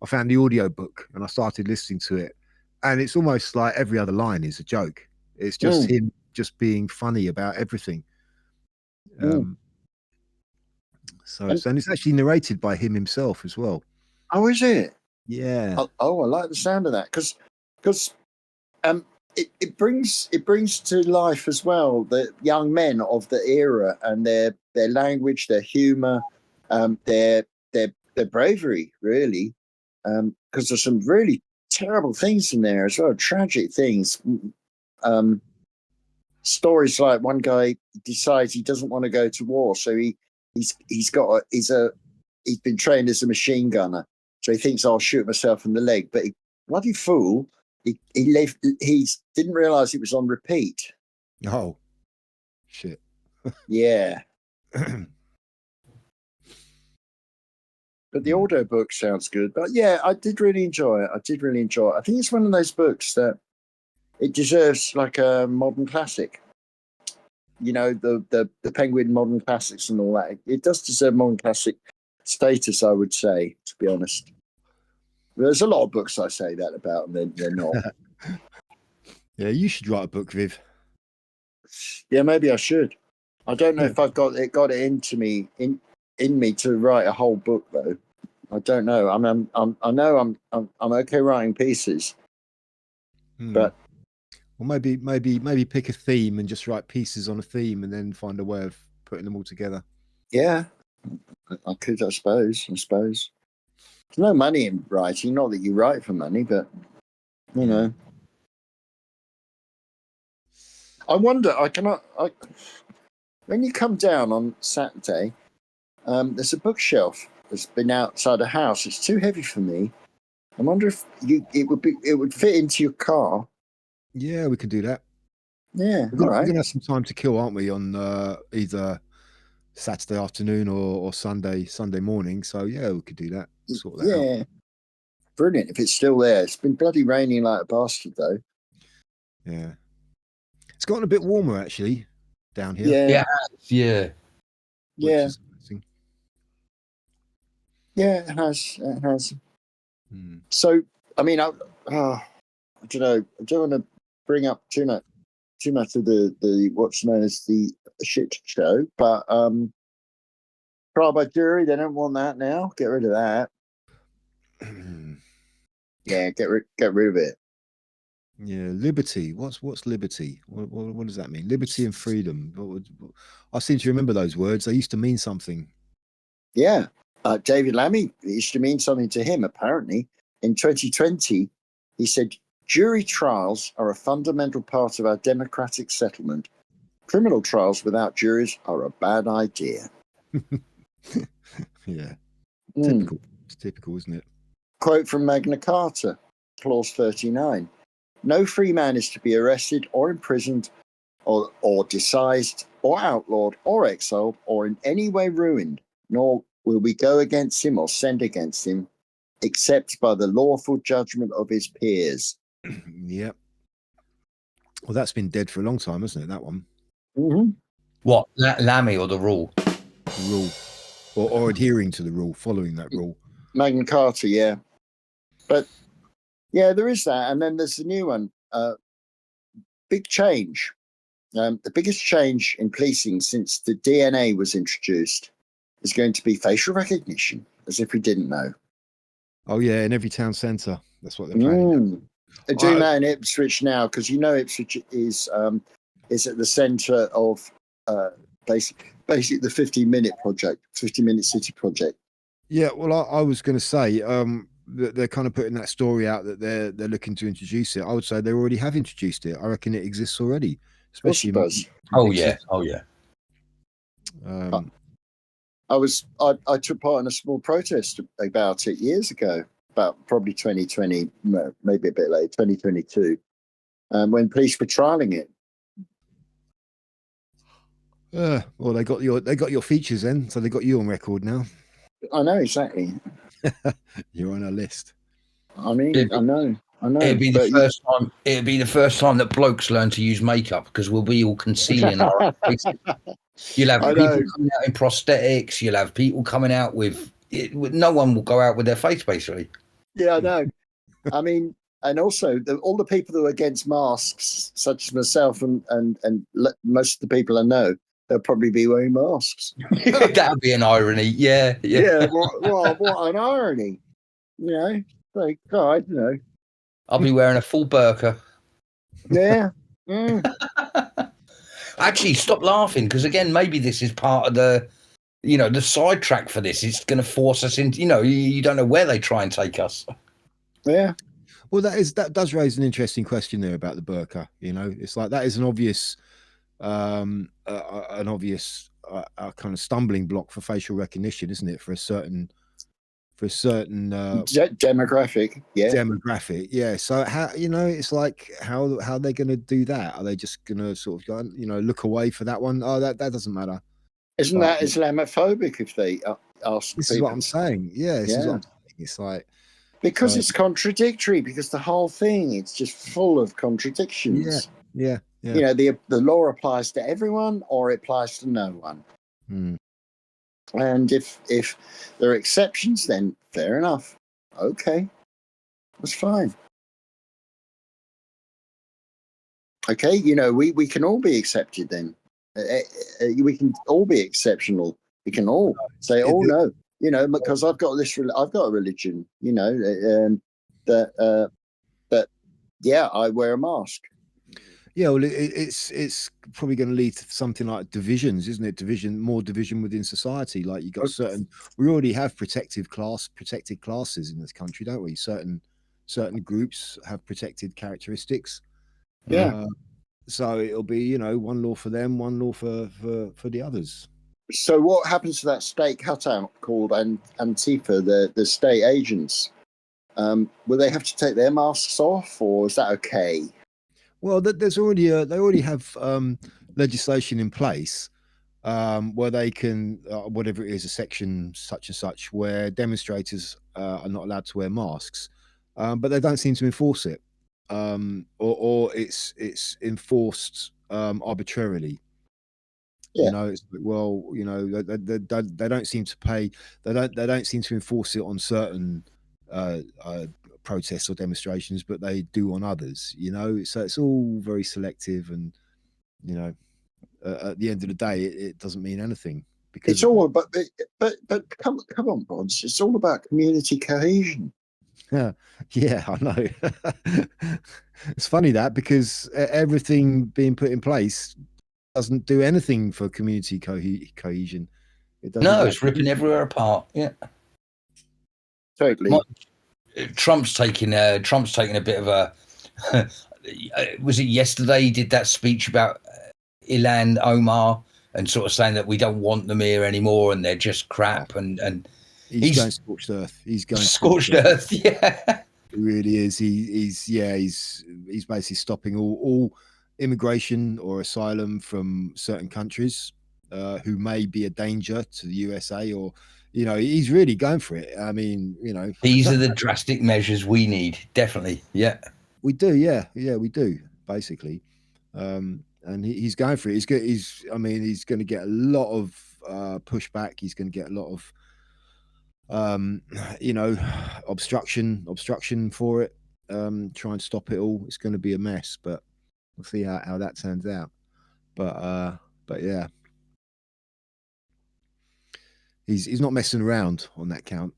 found the audio book and I started listening to it, and it's almost like every other line is a joke. It's just him just being funny about everything. And it's actually narrated by him himself as well. Oh, is it? Yeah. I like the sound of that because it brings to life as well the young men of the era and their language, their humor, their bravery, really, because there's some really terrible things in there as well, tragic things. Stories like one guy decides he doesn't want to go to war, so he's been trained as a machine gunner, so he thinks I'll shoot myself in the leg, but bloody fool. He didn't realize it was on repeat. Oh, shit. Yeah. But the audio book sounds good. But yeah, I did really enjoy it. I think it's one of those books that it deserves like a modern classic. You know, the Penguin modern classics and all that. It does deserve modern classic status, I would say, to be honest. There's a lot of books I say that about, and they're not. Yeah, you should write a book, Viv. Yeah, maybe I should. I don't know if I've got it into me in me to write a whole book though. I don't know. I know I'm okay writing pieces, but well, maybe pick a theme and just write pieces on a theme, and then find a way of putting them all together. Yeah, I could. I suppose. There's no money in writing. Not that you write for money, but you know. I wonder. When you come down on Saturday, there's a bookshelf that's been outside the house. It's too heavy for me. I wonder if it would fit into your car. Yeah, we can do that. Yeah, we're gonna have some time to kill, aren't we? On either Saturday afternoon or Sunday morning. So yeah, we could do that. Sort that out. Yeah, brilliant. If it's still there, it's been bloody raining like a bastard though. Yeah, it's gotten a bit warmer actually down here. Yeah. Which is amazing. Yeah, it has. So, I mean, I don't know. I don't want to bring up too much of the what's known as the shit show, but trial by jury, they don't want that now. Get rid of that. Yeah, get rid of it. Yeah, liberty. What's liberty? What does that mean? Liberty and freedom. I seem to remember those words. They used to mean something. Yeah, David Lammy, it used to mean something to him. Apparently, in 2020, he said, "Jury trials are a fundamental part of our democratic settlement. Criminal trials without juries are a bad idea." Yeah, typical. It's typical, isn't it? Quote from Magna Carta, Clause 39. No free man is to be arrested or imprisoned or decised or outlawed or exiled or in any way ruined, nor will we go against him or send against him, except by the lawful judgment of his peers. Yep. Well, that's been dead for a long time, hasn't it, that one? Mm-hmm. What, Lammy or the rule? The rule. Or adhering to the rule, following that rule. Magna Carta, yeah. But yeah, there is that. And then there's the new one. Big change. The biggest change in policing since the DNA was introduced is going to be facial recognition, as if we didn't know. Oh, yeah, in every town centre. That's what they're planning. They're doing that in Ipswich now, because you know Ipswich is at the centre of basically the 50-minute city project. Yeah, well, I was going to say they're kind of putting that story out that they're looking to introduce it. I would say they already have introduced it. I reckon it exists already, especially. Yeah. I took part in a small protest about it years ago, about probably 2020, maybe a bit later, 2022, when police were trialing it. Well, they got your features then, so they got you on record now. I know, exactly. You're on a list. I mean, I know. It'd be the first time that blokes learn to use makeup, because we'll be all concealing our faces. You'll have people coming out in prosthetics. You'll have people coming out with no one will go out with their face, basically. Yeah, I know. I mean, and also all the people who are against masks, such as myself and most of the people I know, they'll probably be wearing masks. That would be an irony. Yeah. What an irony. You know, like, God, you know. I'll be wearing a full burqa. Yeah. Mm. Actually, stop laughing, because again, maybe this is part of the, the sidetrack for this. It's going to force us into, you don't know where they try and take us. Yeah. Well, that does raise an interesting question there about the burqa. It's like that is an obvious kind of stumbling block for facial recognition, isn't it? For a certain Demographic. Yeah. demographic. Yeah. So how it's like how they're going to do that? Are they just going to sort of go, look away for that one? Oh, that doesn't matter. Isn't But that Islamophobic if they ask this people? is what I'm saying. Yeah. This is what Yeah. I'm saying. It's like Because so- it's contradictory, because the whole thing, it's just full of contradictions. yeah. The law applies to everyone or it applies to no one. Hmm. And if there are exceptions, then fair enough. Okay. That's fine. Okay, we can all be accepted then. We can all be exceptional. We can all say, "Oh no," because I've got a religion, that yeah, I wear a mask. Yeah, well, it's probably going to lead to something like divisions, isn't it? More division within society. Like you got we already have protected classes in this country, don't we? Certain groups have protected characteristics. Yeah. So it'll be one law for them, one law for the others. So what happens to that state cutout called Antifa, the state agents? Will they have to take their masks off, or is that okay? Well, there's already they already have legislation in place where they can whatever it is, a section such and such, where demonstrators are not allowed to wear masks, but they don't seem to enforce it, or it's enforced arbitrarily. Yeah. It's like, well, they don't seem to pay. They don't seem to enforce it on certain protests or demonstrations, but they do on others. So it's all very selective, and at the end of the day, it doesn't mean anything because It's all about, but come on, Bonds. It's all about community cohesion. yeah, I know. It's funny that because everything being put in place doesn't do anything for community cohesion. It does No, it's ripping everywhere apart. Yeah, Totally. Trump's taking a bit of a. Was it yesterday he did that speech about Ilan Omar and sort of saying that we don't want them here anymore and they're just crap and he's going scorched earth. He's going scorched earth. Yeah, he really is. He's basically stopping all immigration or asylum from certain countries who may be a danger to the USA, or he's really going for it. I mean, these are the drastic measures we need. Definitely, yeah, we do. Yeah, we do basically. And he's going for it. He's going to get a lot of pushback. He's going to get a lot of obstruction for it. Try and stop it all. It's going to be a mess, but we'll see how that turns out. But yeah, he's not messing around on that count.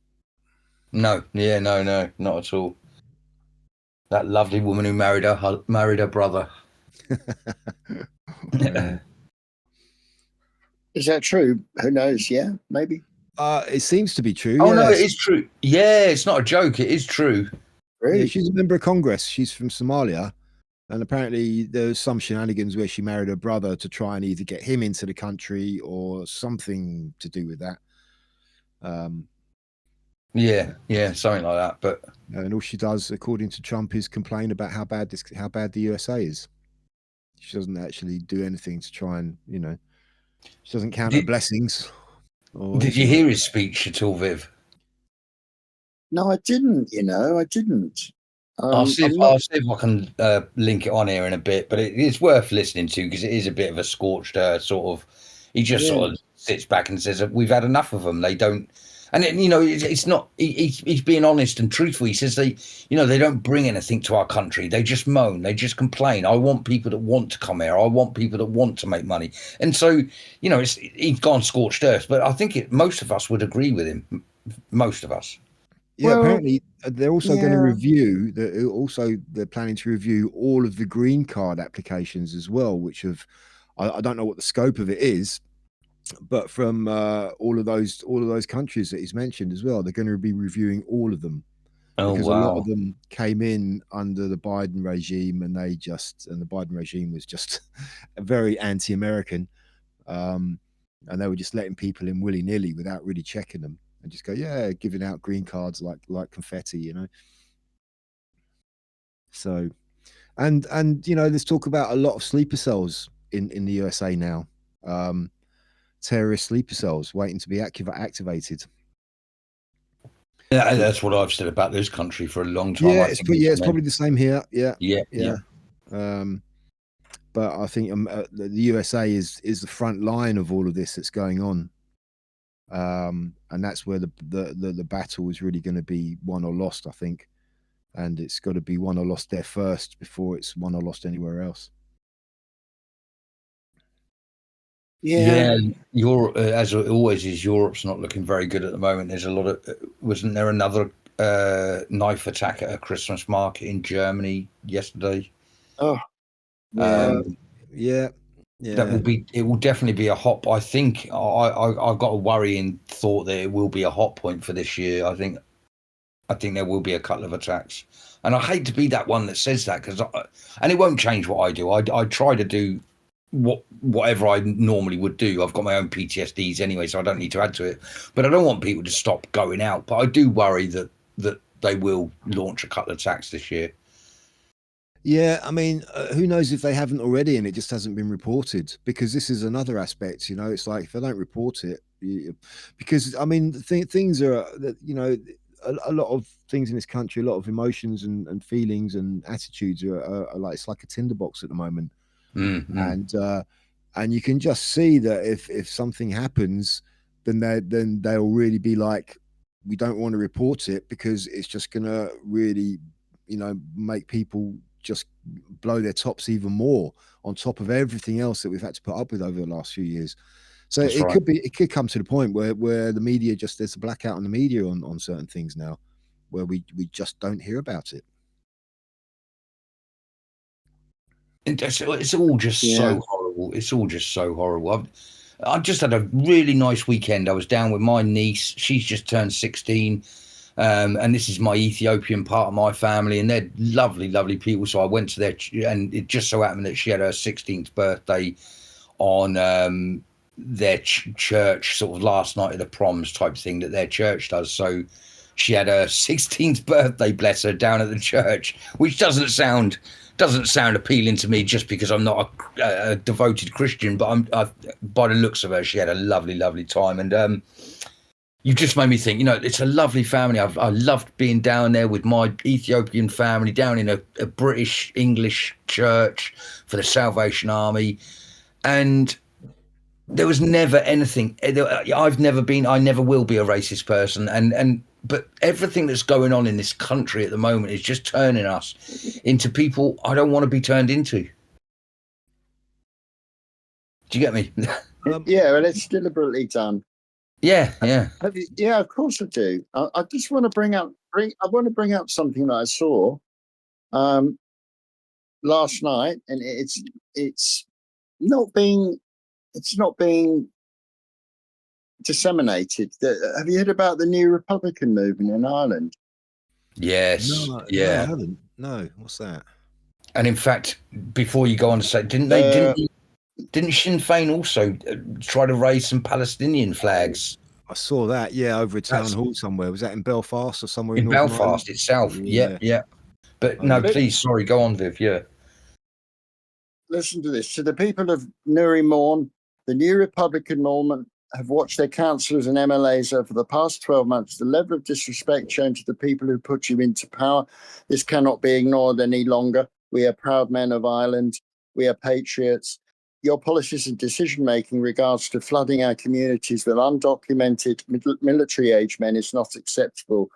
no, not at all. That lovely woman who married her brother. Is that true? Who knows? Yeah, maybe. It seems to be true. Oh yes. no, it is true. Yeah, it's not a joke. It is true. Really? Yeah, she's a member of Congress. She's from Somalia, and apparently there's some shenanigans where she married her brother to try and either get him into the country or something to do with that. Yeah, something like that. But and all she does, according to Trump, is complain about how bad the USA is. She doesn't actually do anything to try and she doesn't count her blessings. Did you hear his speech at all, Viv? No, I didn't. I didn't. I'll see if I can link it on here in a bit, but it's worth listening to because it is a bit of a scorched earth sort of. He just sort of sits back and says, "We've had enough of them. They don't." And it's not. He's being honest and truthful. He says they don't bring anything to our country. They just moan. They just complain. I want people that want to come here. I want people that want to make money. And so he's gone scorched earth. But I think most of us would agree with him. Most of us. Yeah, Well, apparently they're also going to yeah. review. They're planning to review all of the green card applications as well, which have I don't know what the scope of it is, but from all of those countries that he's mentioned as well, they're going to be reviewing all of them Oh because a lot of wow. them came in under the Biden regime, and the Biden regime was just very anti-American, um, and they were just letting people in willy nilly without really checking them, and just go, yeah, giving out green cards like confetti, So, and let's talk about a lot of sleeper cells in the USA now. Um, Terrorist sleeper cells waiting to be activated. Yeah, Which that's what I've said about this country for a long time. yeah, I think it's it's probably the same here. Yeah, yeah, yeah. yeah. But I think the USA is the front line of all of this that's going on, and that's where the battle is really going to be won or lost, I think, and it's got to be won or lost there first before it's won or lost anywhere else. Yeah. Yeah, Europe, as it always is, Europe's not looking very good at the moment. There's a lot of, wasn't there another knife attack at a Christmas market in Germany yesterday? Oh, yeah. Um, Yeah, that yeah. will be, it will definitely be a hot. I think I've got a worrying thought that it will be a hot point for this year. I think there will be a couple of attacks, and I hate to be that one that says that and it won't change what I do. I try to do whatever I normally would do. I've got my own PTSDs anyway, so I don't need to add to it. But I don't want people to stop going out. But I do worry that they will launch a couple of attacks this year. Yeah, I mean, who knows if they haven't already and it just hasn't been reported? Because this is another aspect, it's like if they don't report it, because I mean, things are that a lot of things in this country, a lot of emotions and feelings and attitudes are like it's like a tinderbox at the moment, Mm-hmm. and you can just see that if something happens, then they'll really be like, we don't want to report it because it's just gonna really make people just blow their tops even more on top of everything else that we've had to put up with over the last few years. So That's it right. could come to the point where the media there's a blackout on the media on certain things now, where we just don't hear about it. It's all just Yeah. so horrible. It's all just so horrible. I just had a really nice weekend. I was down with my niece. She's just turned 16. And this is my Ethiopian part of my family, and they're lovely, lovely people. So I went to and it just so happened that she had her 16th birthday on their church, sort of last night of the proms type thing that their church does. So she had her 16th birthday, bless her, down at the church, which doesn't sound appealing to me just because I'm not a devoted Christian, but by the looks of her, she had a lovely, lovely time, and you just made me think, it's a lovely family. I loved being down there with my Ethiopian family, down in a British English church for the Salvation Army. And there was never anything. I never will be a racist person. But everything that's going on in this country at the moment is just turning us into people I don't want to be turned into. Do you get me? Yeah, well, it's deliberately done. Yeah, yeah. Yeah, of course I do. I just want to bring up something that I saw last night, and it's not being disseminated. Have you heard about the new Republican movement in Ireland? Yes, No, I yeah. haven't. No, what's that? And in fact, before you go on to say, didn't Sinn Féin also try to raise some Palestinian flags I saw that, yeah, over a town hall somewhere. Was that in Belfast or somewhere in in Northern Ireland? Belfast itself? Yeah, Yeah. yeah. But Oh, no, yeah. please, sorry, go on, Viv. Yeah. Listen to this. To the people of Newry Morn, the new Republican movement have watched their councillors and MLAs over the past 12 months. The level of disrespect shown to the people who put you into power, this cannot be ignored any longer. We are proud men of Ireland. We are patriots. Your policies and decision-making regards to flooding our communities with undocumented military-age men is not acceptable.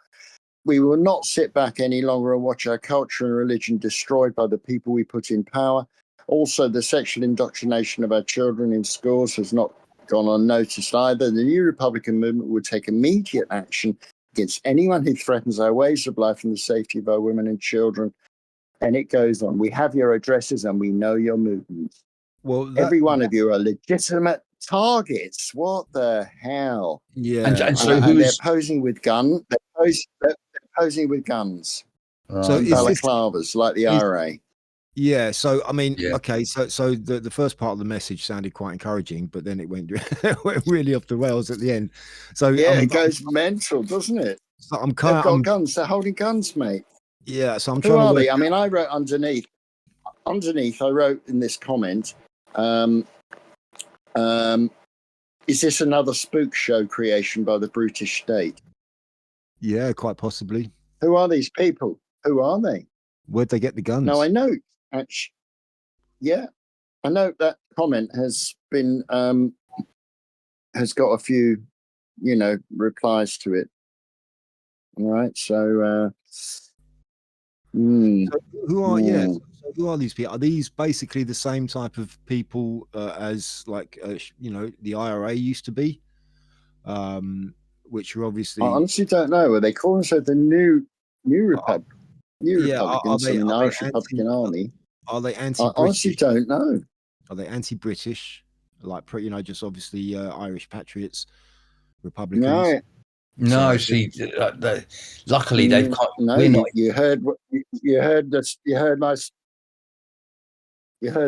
We will not sit back any longer and watch our culture and religion destroyed by the people we put in power. Also, the sexual indoctrination of our children in schools has not gone unnoticed either. The new Republican movement would take immediate action against anyone who threatens our ways of life and the safety of our women and children. And it goes on. We have your addresses and we know your movements. Well, Every one of you are legitimate targets. What the hell? yeah. And so And they're who's posing with guns. They're posing with guns. So And is this, balaclavas like the is- IRA. yeah. So I mean, Yeah. okay. So the first part of the message sounded quite encouraging, but then it went went really off the rails at the end. So Yeah, it goes mental, doesn't it? So I'm They've kind got of guns. They're holding guns, mate. yeah. So I'm Who trying to are work. they? I mean, I wrote underneath. I wrote in this comment, is this another spook show creation by the British state? Yeah, quite possibly. Who are these people? Who are they? Where'd they get the guns? Now, I know, actually, yeah, I know that comment has been, has got a few, replies to it. All right. So, So who are Hmm. So who are these people? Are these basically the same type of people as like the IRA used to be, which are I obviously honestly don't know. Are they calling themselves the new are Republicans? I mean, the Irish Republican Army. are they I honestly anti-British? don't know. Are they anti-British? Like just obviously Irish patriots, Republicans. No, no? So- See, luckily they've got. no. We're not. You heard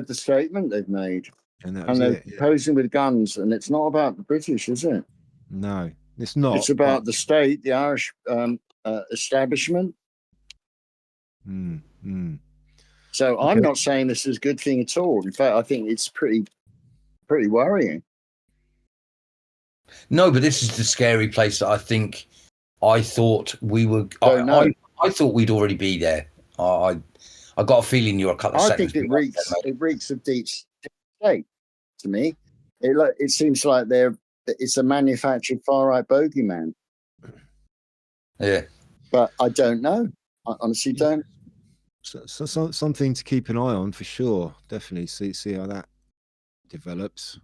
the statement they've made, and that was and they're it. Yeah. posing with guns, and it's not about the British, is it? No, it's not. It's about the state, the Irish establishment. So I'm Okay. not saying this is a good thing at all. In fact, I think it's pretty worrying. No, but this is the scary place that I thought we were. Don't know. I thought we'd already be there. I got a feeling you're a couple of I seconds. think behind them, mate. it reeks of deep state to me. It seems like it's a manufactured far right bogeyman. Yeah. But I don't know. I honestly don't. So something to keep an eye on for sure. Definitely see how that develops.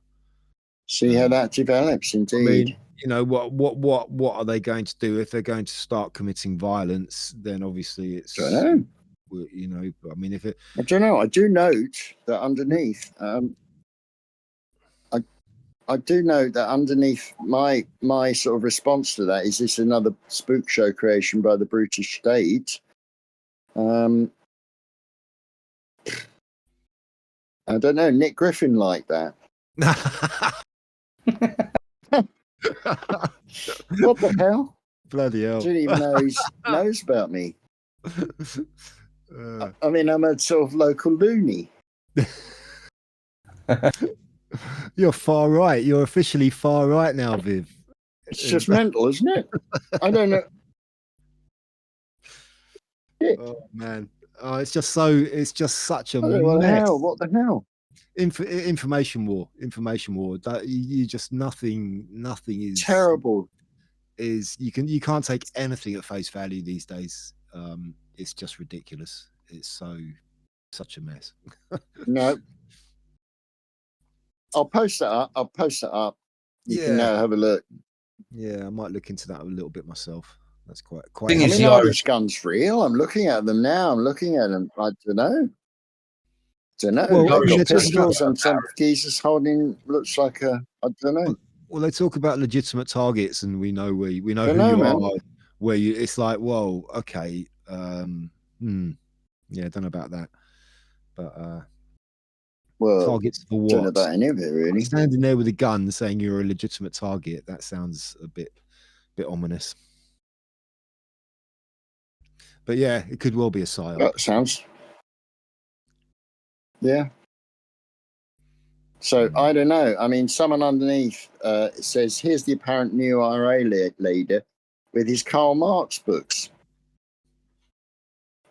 See how that develops. Indeed. I mean, what are they going to do if they're going to start committing violence? Then obviously it's. Don't know. I mean, if it. I don't know. I do note that underneath. I do note that underneath my sort of response to that is this another spook show creation by the British state. I don't know. Nick Griffin liked that. What the hell? Bloody hell! I didn't even know he knows about me. I mean, I'm a sort of local loony. You're far right. You're officially far right now, Viv. It's just mental, isn't it? I don't know. Oh man, it's just such a mess. What the hell? Information war. That you just nothing is Terrible. You can't take anything at face value these days. It's just ridiculous. It's such a mess. No. I'll post that up. You can now have a look. Yeah, I might look into that a little bit myself. That's quite. Thing I is, mean, the are Irish these guns real? I'm looking at them now. I don't know. Well, They've they're got talking pistols and some geezer's holding. Looks like I don't know. Well, they talk about legitimate targets, and we know who you man. are. Where you, it's like, whoa, okay, yeah, I don't know about that, but Well, targets for don't know what? about any of it really. Standing there with a gun, saying you're a legitimate target. That sounds a bit ominous. But yeah, it could well be a psyop. That sounds. Yeah. So I don't know. I mean, someone underneath says, "Here's the apparent new IRA leader with his Karl Marx books."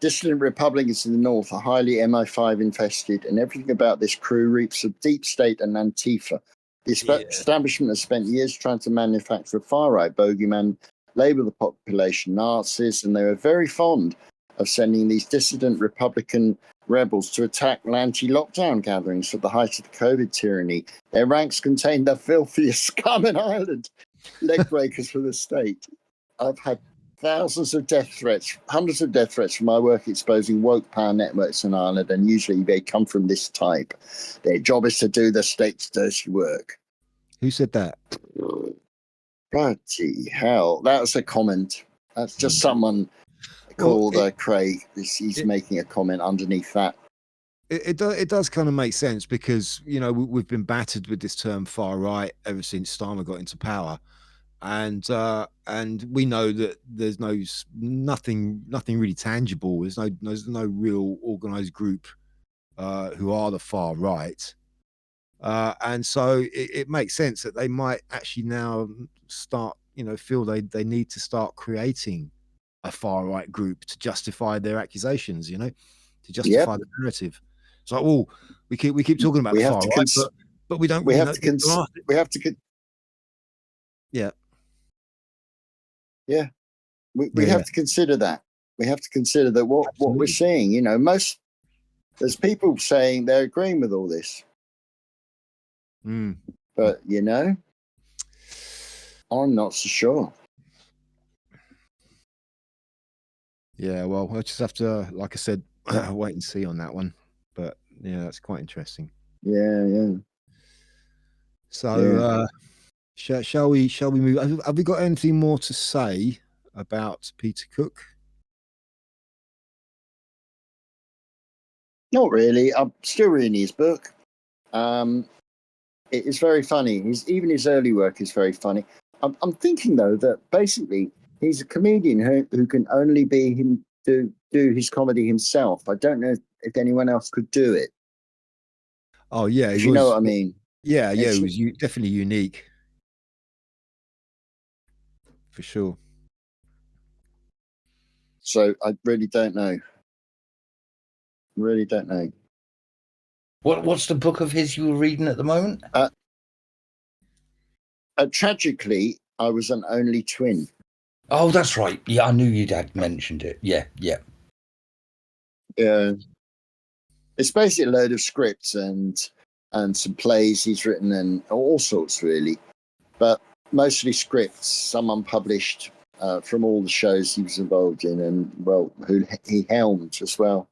Dissident Republicans in the north are highly MI5 infested, and everything about this crew reeks of deep state and Antifa. The establishment has spent years trying to manufacture a far-right bogeyman, label the population Nazis, and they were very fond of sending these dissident Republican rebels to attack anti-lockdown gatherings at the height of the COVID tyranny. Their ranks contained the filthiest scum in Ireland, leg breakers for the state. I've had thousands of death threats, hundreds of death threats from my work exposing woke power networks in Ireland, and usually they come from this type. Their job is to do the state's dirty work. Who said that? Bloody hell. That was a comment. That's just someone called Craig. He's making a comment underneath that. It does kind of make sense because, you know, we've been battered with this term far right ever since Starmer got into power. And we know that there's nothing really tangible. There's no real organized group who are the far right, and so it makes sense that they might actually now start, you know, feel they need to start creating a far right group to justify their accusations, you know, to justify the narrative. It's like, well, we keep talking about the far right, but we don't. We have to. Yeah. Yeah, we have to consider that. We have to consider that what we're seeing. You know, there's people saying they're agreeing with all this, but you know, I'm not so sure. Yeah, well, we'll just have to, like I said, wait and see on that one. But yeah, that's quite interesting. Yeah. So, shall we move? Have we got anything more to say about Peter Cook? Not really. I'm still reading his book. It is very funny. Even his early work is very funny. I'm thinking though that basically he's a comedian who can only do his comedy himself. I don't know if anyone else could do it. Oh yeah, you know what I mean. Yeah, it was definitely unique for sure. So I really don't know. What's the book of his you were reading at the moment? Tragically, I was an only twin. Oh, that's right. Yeah, I knew you'd had mentioned it. Yeah. Yeah. It's basically a load of scripts and some plays he's written and all sorts really, but mostly scripts, some unpublished from all the shows he was involved in and who he helmed as well.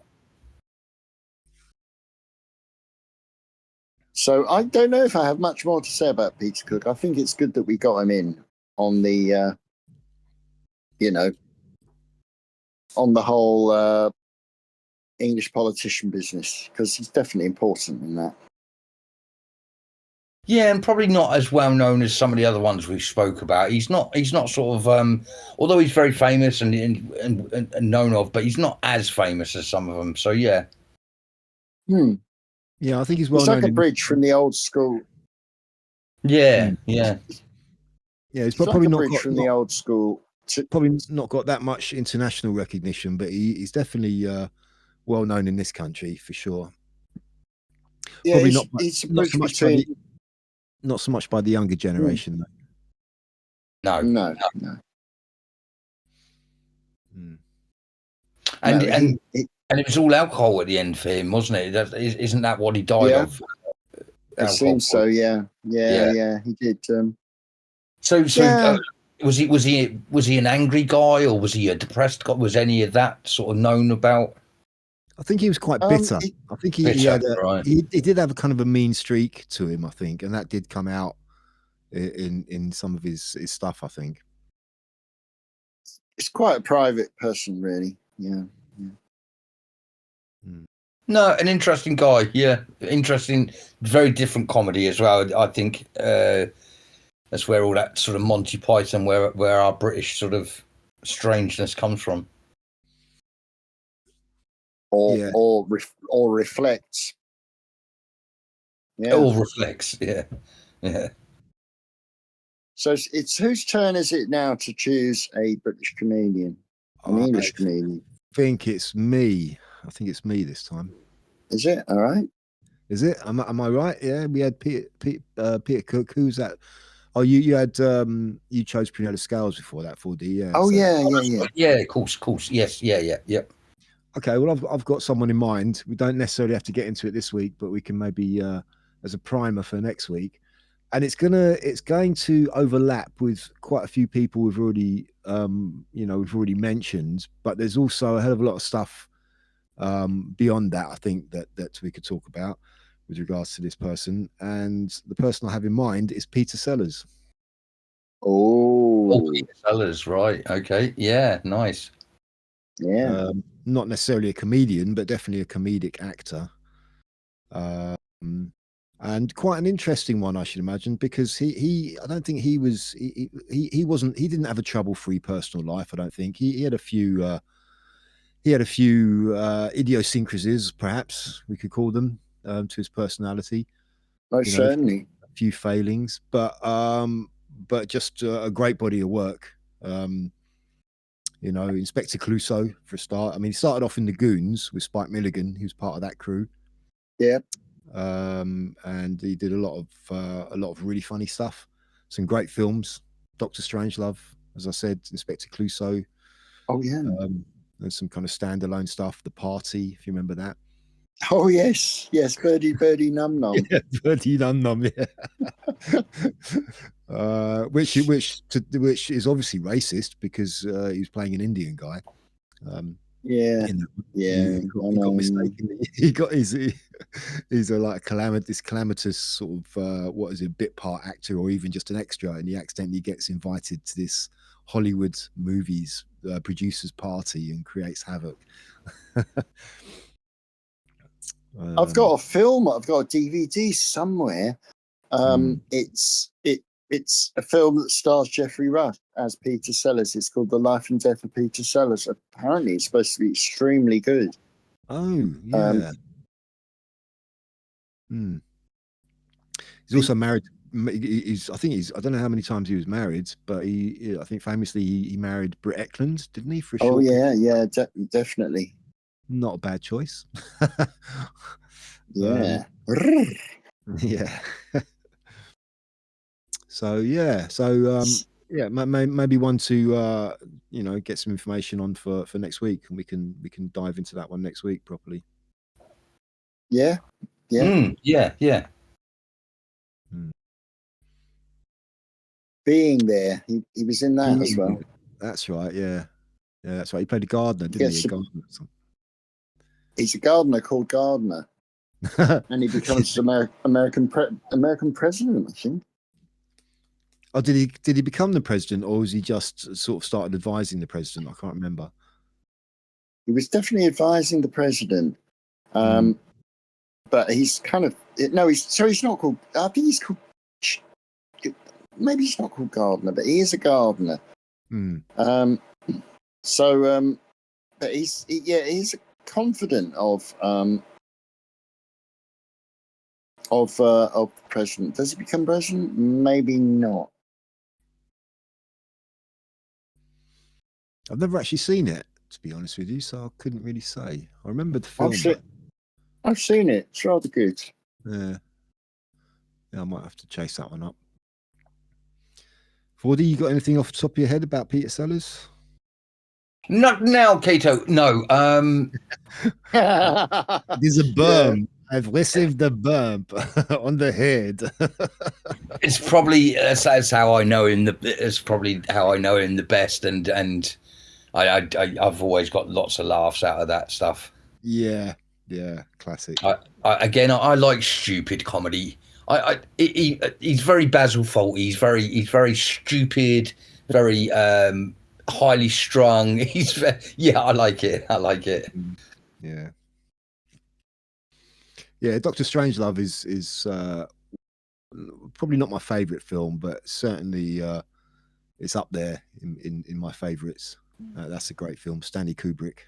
So I don't know if I have much more to say about Peter Cook. I think it's good that we got him in on the, on the whole English politician business, because he's definitely important in that. Yeah, and probably not as well known as some of the other ones we spoke about. He's not sort of although he's very famous and known of, but he's not as famous as some of them. So yeah. Yeah, I think he's well known. It's like a bridge from the old school. Yeah. He's probably not got from the old school. Probably not got that much international recognition, but he's definitely well known in this country for sure. Yeah, probably not so much by the younger generation. No. And it was all alcohol at the end for him, wasn't it? Isn't that what he died of? It seems so. Yeah, he did. Was he an angry guy, or was he a depressed guy? Was any of that sort of known about? I think he was quite bitter. I think he did have a kind of a mean streak to him, I think, and that did come out in some of his stuff, I think. He's quite a private person, really. Yeah. No, an interesting guy. Yeah, interesting, very different comedy as well. I think that's where all that sort of Monty Python, where our British sort of strangeness comes from. Or reflects. Yeah. All reflects. Yeah. So it's whose turn is it now to choose a British comedian, an English comedian? I think it's me. I think it's me this time. Is it? All right. Is it? Am I right? Yeah, we had Peter Cook. Who's that? Oh, you had you chose Prunella Scales before that 4D. Yeah. Oh, so. Yeah. Of course. Yes. Yeah. Okay. Well, I've got someone in mind. We don't necessarily have to get into it this week, but we can maybe as a primer for next week. and it's going to overlap with quite a few people we've already we've already mentioned, but there's also a hell of a lot of stuff beyond that, I think that we could talk about with regards to this person. And the person I have in mind is Peter Sellers. Oh, Peter Sellers, right? Okay, yeah, nice. yeah. Not necessarily a comedian, but definitely a comedic actor. And quite an interesting one, I should imagine, because I don't think he didn't have a trouble-free personal life. I don't think he had a few idiosyncrasies, perhaps we could call them, to his personality. Most certainly. A few failings, but just a great body of work. Inspector Clouseau for a start. I mean, he started off in the Goons with Spike Milligan, who's part of that crew. Yeah. And he did a lot of really funny stuff. Some great films. Dr. Strangelove, as I said, Inspector Clouseau. Oh yeah. And some kind of standalone stuff. The Party, if you remember that. Oh yes, Birdie Num Num. Yeah, Birdie Num Num. Yeah. Which is obviously racist because he was playing an Indian guy. Yeah. He got mistaken. He's a calamitous sort of bit part actor or even just an extra, and he accidentally gets invited to this Hollywood movies producers party and creates havoc. I've got a film. I've got a DVD somewhere. It's a film that stars Jeffrey Rush as Peter Sellers. It's called The Life and Death of Peter Sellers. Apparently, it's supposed to be extremely good. Oh, yeah. He's also married. I don't know how many times he was married, but I think famously he married Britt Eklund, didn't he? For a short yeah, definitely. Not a bad choice. Yeah. Yeah. Maybe one to get some information on for next week, and we can dive into that one next week properly. Yeah. Yeah. Being There, he was in that as well. That's right. Yeah, that's right. He played a gardener, didn't he? He's a gardener called Gardner, and he becomes American president, I think. Oh, did he become the president, or was he just sort of started advising the president? I can't remember. He was definitely advising the president, but he's kind of he's not called. I think he's called. Maybe he's not called Gardner, but he is a gardener. But he's confident of the president. Does he become president? Maybe not. I've never actually seen it, to be honest with you, so I couldn't really say. I remember the film. I've seen it. It's rather good. Yeah, I might have to chase that one up. Fordy, you got anything off the top of your head about Peter Sellers? Not now, Kato. No. There's a bump. Yeah. I've received the bump on the head. It's probably that's how I know him. It's probably how I know him the best, and I've always got lots of laughs out of that stuff. Yeah, classic. I like stupid comedy. He's very Basil Fawlty. He's very stupid, very highly strung. I like it. Yeah, Dr. Strangelove is probably not my favorite film, but certainly it's up there in my favorites. That's a great film, Stanley Kubrick.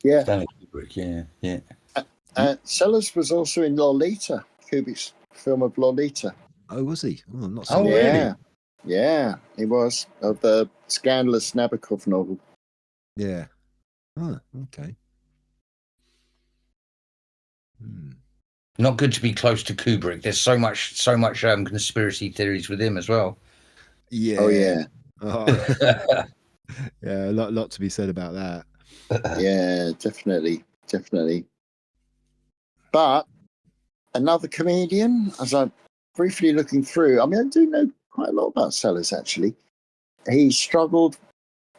Yeah, Stanley Kubrick. Yeah. Sellers was also in Lolita, Kubrick's film of Lolita. Oh, was he? Oh, I'm not. Really? Yeah, he was, of the scandalous Nabokov novel. Yeah. Oh, okay. Not good to be close to Kubrick. There's so much conspiracy theories with him as well. Yeah. Oh yeah. Yeah, a lot to be said about that. Yeah, definitely. But another comedian, as I briefly looking through. I mean, I do know quite a lot about Sellers, actually. He struggled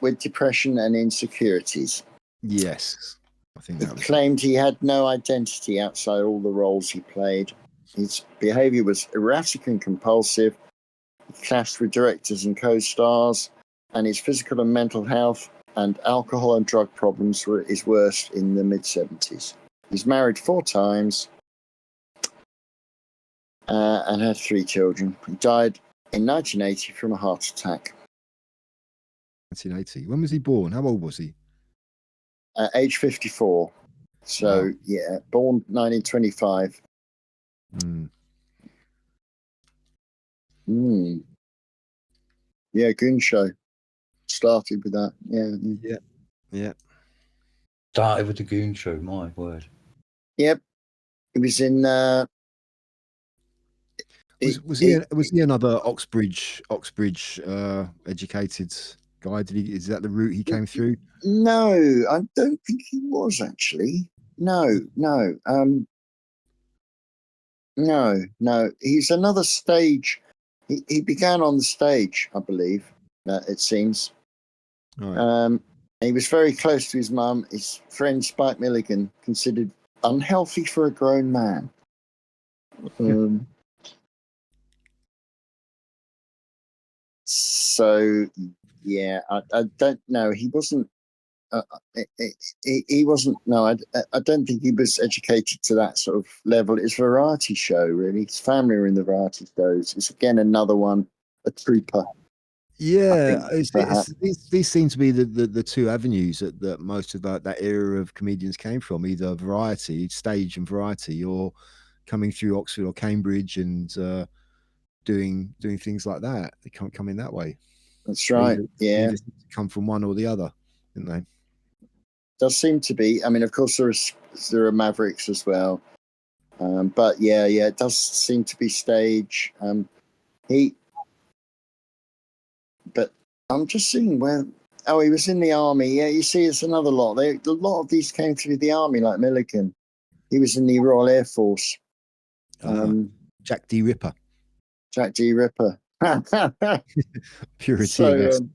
with depression and insecurities. Yes, I think He that was claimed he had no identity outside all the roles he played. His behavior was erratic and compulsive. He clashed with directors and co-stars, and his physical and mental health and alcohol and drug problems were his worst in the mid-70s. He's married 4 times and had 3 children. He died in 1980 from a heart attack. 1980. When was he born? How old was he? Age 54. So, Wow. yeah, born 1925. Mm. Yeah, Goon Show. Started with that. Yeah. Started with the Goon Show. My word. Yep. He was in. Was he another Oxbridge educated guy? Is that the route he came through? No, I don't think he was actually. No. No. He's another stage. He began on the stage, I believe. It seems. All right. He was very close to his mum. His friend Spike Milligan considered unhealthy for a grown man. So yeah, I don't know. He wasn't. He wasn't. No, I don't think he was educated to that sort of level. It's a variety show, really. His family are in the variety shows. It's again another one, a trooper. Yeah, perhaps. these seem to be the 2 avenues that most of that era of comedians came from, either variety, stage and variety, or coming through Oxford or Cambridge and doing things like that. They can't come in that way. That's right. They either come from one or the other, didn't they? Does seem to be. I mean, of course, there are Mavericks as well, but yeah, it does seem to be stage. But I'm just seeing where. Oh, he was in the army. Yeah, you see, it's another lot. A lot of these came through the army, like Milligan. He was in the Royal Air Force. Jack D. Ripper. Jack D. Ripper. Purity of essence.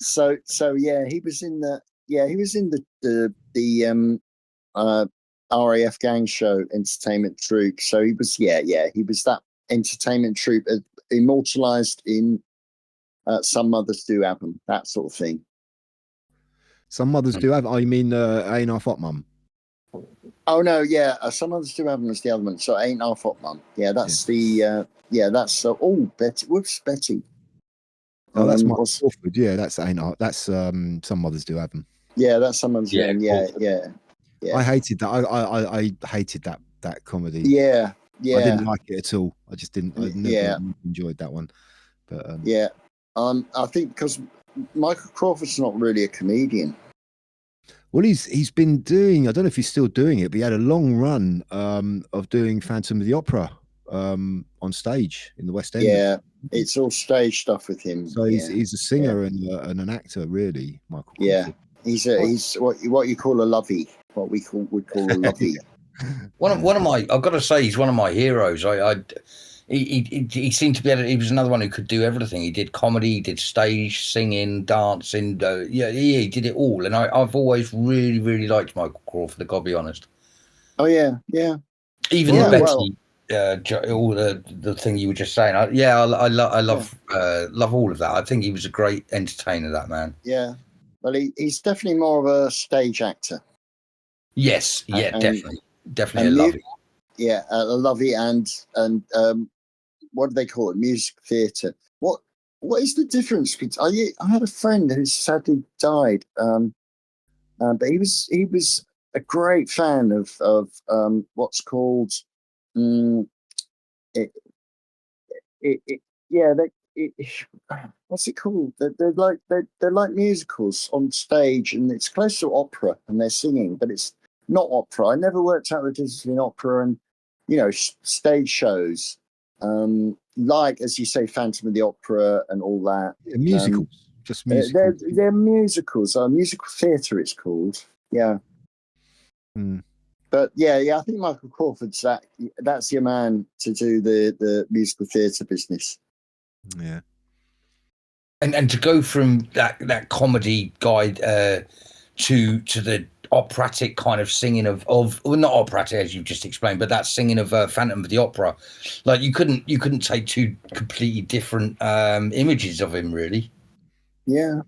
So yeah, he was in the RAF gang show entertainment troupe. So he was he was that entertainment troupe immortalized in Some Mothers Do Have Them, that sort of thing. Some Mothers Do Have. Oh, you mean Ain't Our Fop Mum? Oh no, yeah. Some Mothers Do Have Them is the other one. So Ain't Our Fop Mum. Yeah, that's the that's Betty. Whoops, Betty. Oh, that's Michael Crawford. Yeah, that's Some Mothers Do Have Them. Yeah, that's Some Mothers Do Have Them. Yeah. I hated that. I hated that comedy. Yeah. I didn't like it at all. I just didn't. I never enjoyed that one. But I think because Michael Crawford's not really a comedian. Well, he's been doing. I don't know if he's still doing it, but he had a long run of doing Phantom of the Opera on stage in the West End. Yeah, it's all stage stuff with him. So he's a singer and an actor, really, Michael Crawford. Yeah, he's what you call a lovey. What would call a lovey. One of my, I've got to say, he's one of my heroes. He seemed to be able to, he was another one who could do everything. He did comedy, he did stage, singing, dancing. He did it all. And I've always really, really liked Michael Crawford, I've got to be honest. Oh yeah. Even the Betty, all the thing you were just saying. I love all of that. I think he was a great entertainer, that man. Yeah, well, he's definitely more of a stage actor. Yes, definitely a lovey. Yeah, a lovey and what do they call it? Music theatre. What is the difference? I had a friend who sadly died, but he was a great fan of what's called what's it called? They're like musicals on stage, and it's close to opera, and they're singing, but it's not opera. I never worked out the difference between opera and stage shows, like, as you say, Phantom of the Opera and all that. Yeah, musicals, just musicals. They're musicals. Musical theatre, it's called. Yeah. But yeah, I think Michael Crawford's that's your man to do the musical theatre business. Yeah. And to go from that comedy guy to the operatic kind of singing of well, not operatic as you've just explained, but that singing of Phantom of the Opera, like you couldn't take two completely different images of him, really. Yeah.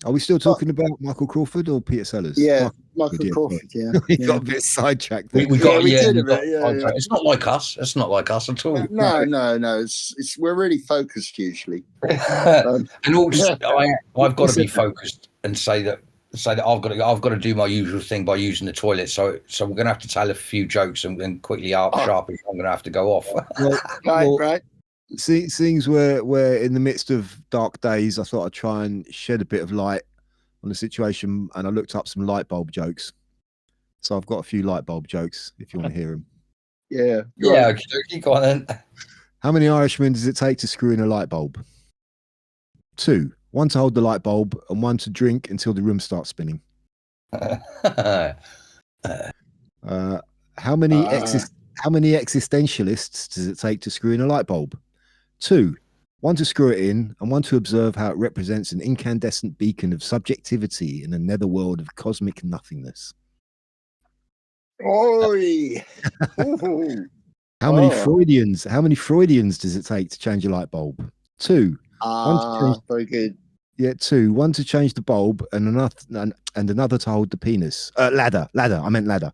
Are we still talking about Michael Crawford or Peter Sellers? Yeah, Michael Crawford. Yeah, we got a bit sidetracked there. We did a bit. Yeah. It's not like us. It's not like us at all. No. It's we're really focused usually. And also, I've got to be focused and say that I've got to do my usual thing by using the toilet. So we're going to have to tell a few jokes and quickly sharp. I'm going to have to go off. Right. Seeing we're in the midst of dark days, I thought I'd try and shed a bit of light on the situation, and I looked up some light bulb jokes. So I've got a few light bulb jokes if you want to hear them. Yeah. Okay, go on then. How many Irishmen does it take to screw in a light bulb? 2. 1 to hold the light bulb and 1 to drink until the room starts spinning. How many existentialists does it take to screw in a light bulb? 2. 1 to screw it in and 1 to observe how it represents an incandescent beacon of subjectivity in a netherworld of cosmic nothingness. Oi! How many Freudians does it take to change a light bulb? 2. Very good. Yeah, 2. 1 to change the bulb and another to hold the penis. Ladder. I meant ladder.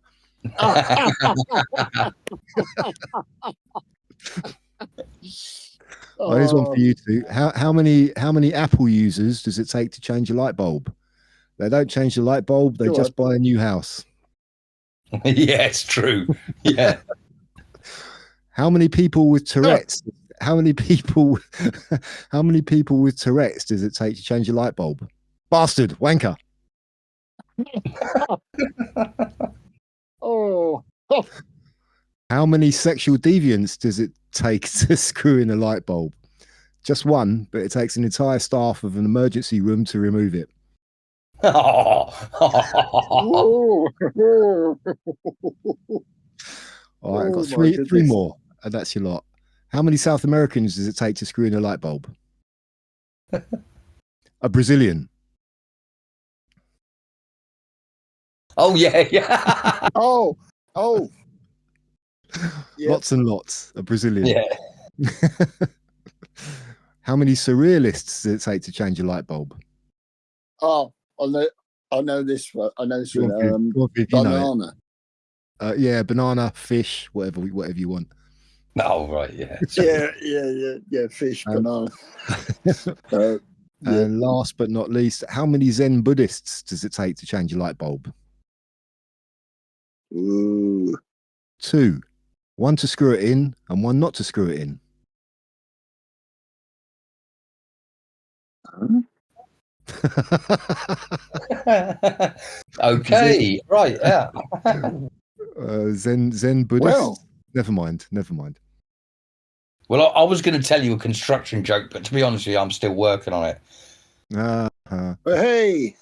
Oh, here's one for you two. How many Apple users does it take to change a light bulb? They don't change the light bulb, they just buy a new house. Yeah, it's true. Yeah. How many people with Tourette's? How many people with Tourette's does it take to change a light bulb? Bastard, wanker. How many sexual deviants does it take to screw in a light bulb? Just 1, but it takes an entire staff of an emergency room to remove it. All right, I've got three more, and that's your lot. How many South Americans does it take to screw in a light bulb? A Brazilian. Oh yeah. Oh. Yep. Lots and lots. A Brazilian. Yeah. How many surrealists does it take to change a light bulb? Oh, I know this one. Banana. Yeah, banana, fish, whatever you want. Oh right, yeah. Yeah. Fish, banana. And last but not least, how many Zen Buddhists does it take to change a light bulb? Ooh. 2. 1 to screw it in and 1 not to screw it in. Okay, right, yeah. Zen Buddhist. Well. Never mind. Well, I was going to tell you a construction joke, but to be honest with you, I'm still working on it. Hey.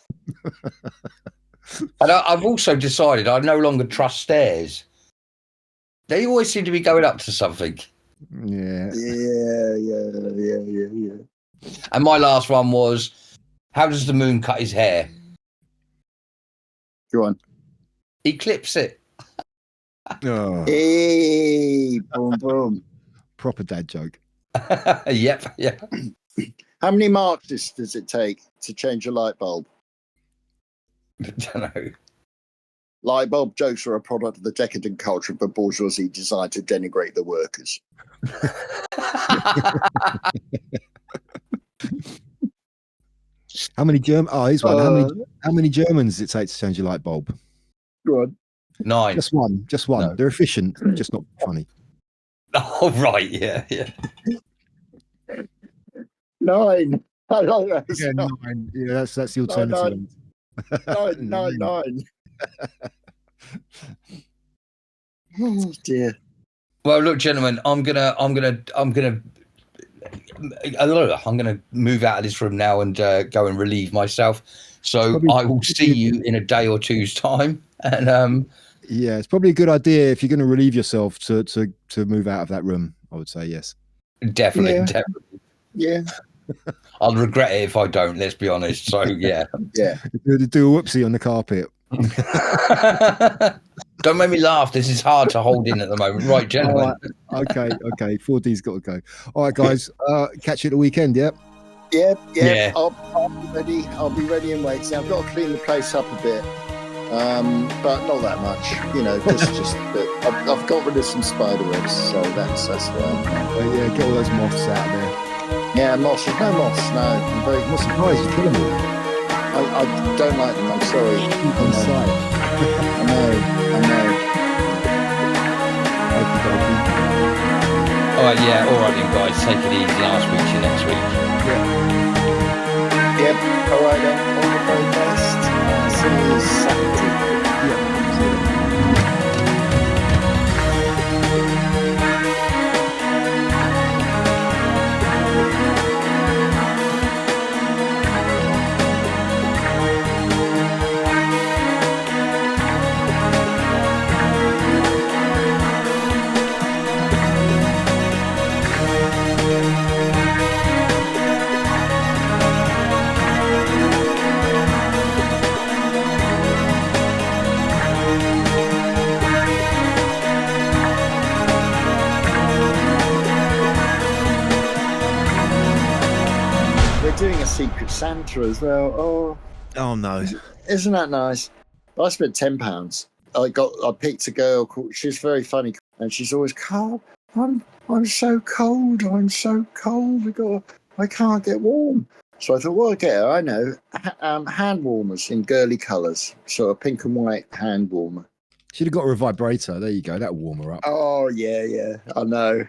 And I've also decided I no longer trust stairs. They always seem to be going up to something. Yeah. And my last one was, how does the moon cut his hair? Go on. He clips it. Oh. Hey, boom. Proper dad joke. Yep. Yeah. How many Marxists does it take to change a light bulb? I don't know. Light bulb jokes are a product of the decadent culture of the bourgeoisie designed to denigrate the workers. How many here's one. How many Germans does it take to change a light bulb? Go on. 9. Just one. No. They're efficient, just not funny. Oh right, yeah. 9. I like that. Yeah, 9. Yeah, that's the alternative. 9. Oh dear. Well, look, gentlemen, I'm gonna move out of this room now and go and relieve myself. So I will see you in a day or two's time. And Yeah, it's probably a good idea if you're going to relieve yourself to move out of that room. I would say yes. Definitely, Yeah. definitely. Yeah. I'll regret it if I don't. Let's be honest. So yeah. Yeah. Do a whoopsie on the carpet. Don't make me laugh. This is hard to hold in at the moment. Right, gentlemen. All right. Okay. 4D's got to go. All right, guys. Catch you at the weekend. Yeah. Yeah. Yeah. I'll be ready. I'll be ready and wait. See, I've got to clean the place up a bit, but not that much. You know, just a bit. I've got rid of some spider webs, so that's why. Yeah. Get all those moths out of there. Yeah, moths. There's no moths. No, I'm very. I'm not surprised. You kill them all. I don't like them. I'm sorry. Keep on sight. I know. All right, yeah. All right, then, guys. Take it easy. I'll speak to you next week. Yep. All right then. All the very best. See you Saturday. Yeah. See you then. We're doing a Secret Santa as well. Oh. Oh no. Isn't that nice? I spent £10. I picked a girl called. She's very funny, and she's always cold. I'm so cold. I'm so cold. I can't get warm. So I thought, well, I'll get her. I know hand warmers in girly colours, so a pink and white hand warmer. Should have got her a vibrator. There you go. That'll warm her up. Oh yeah. I know.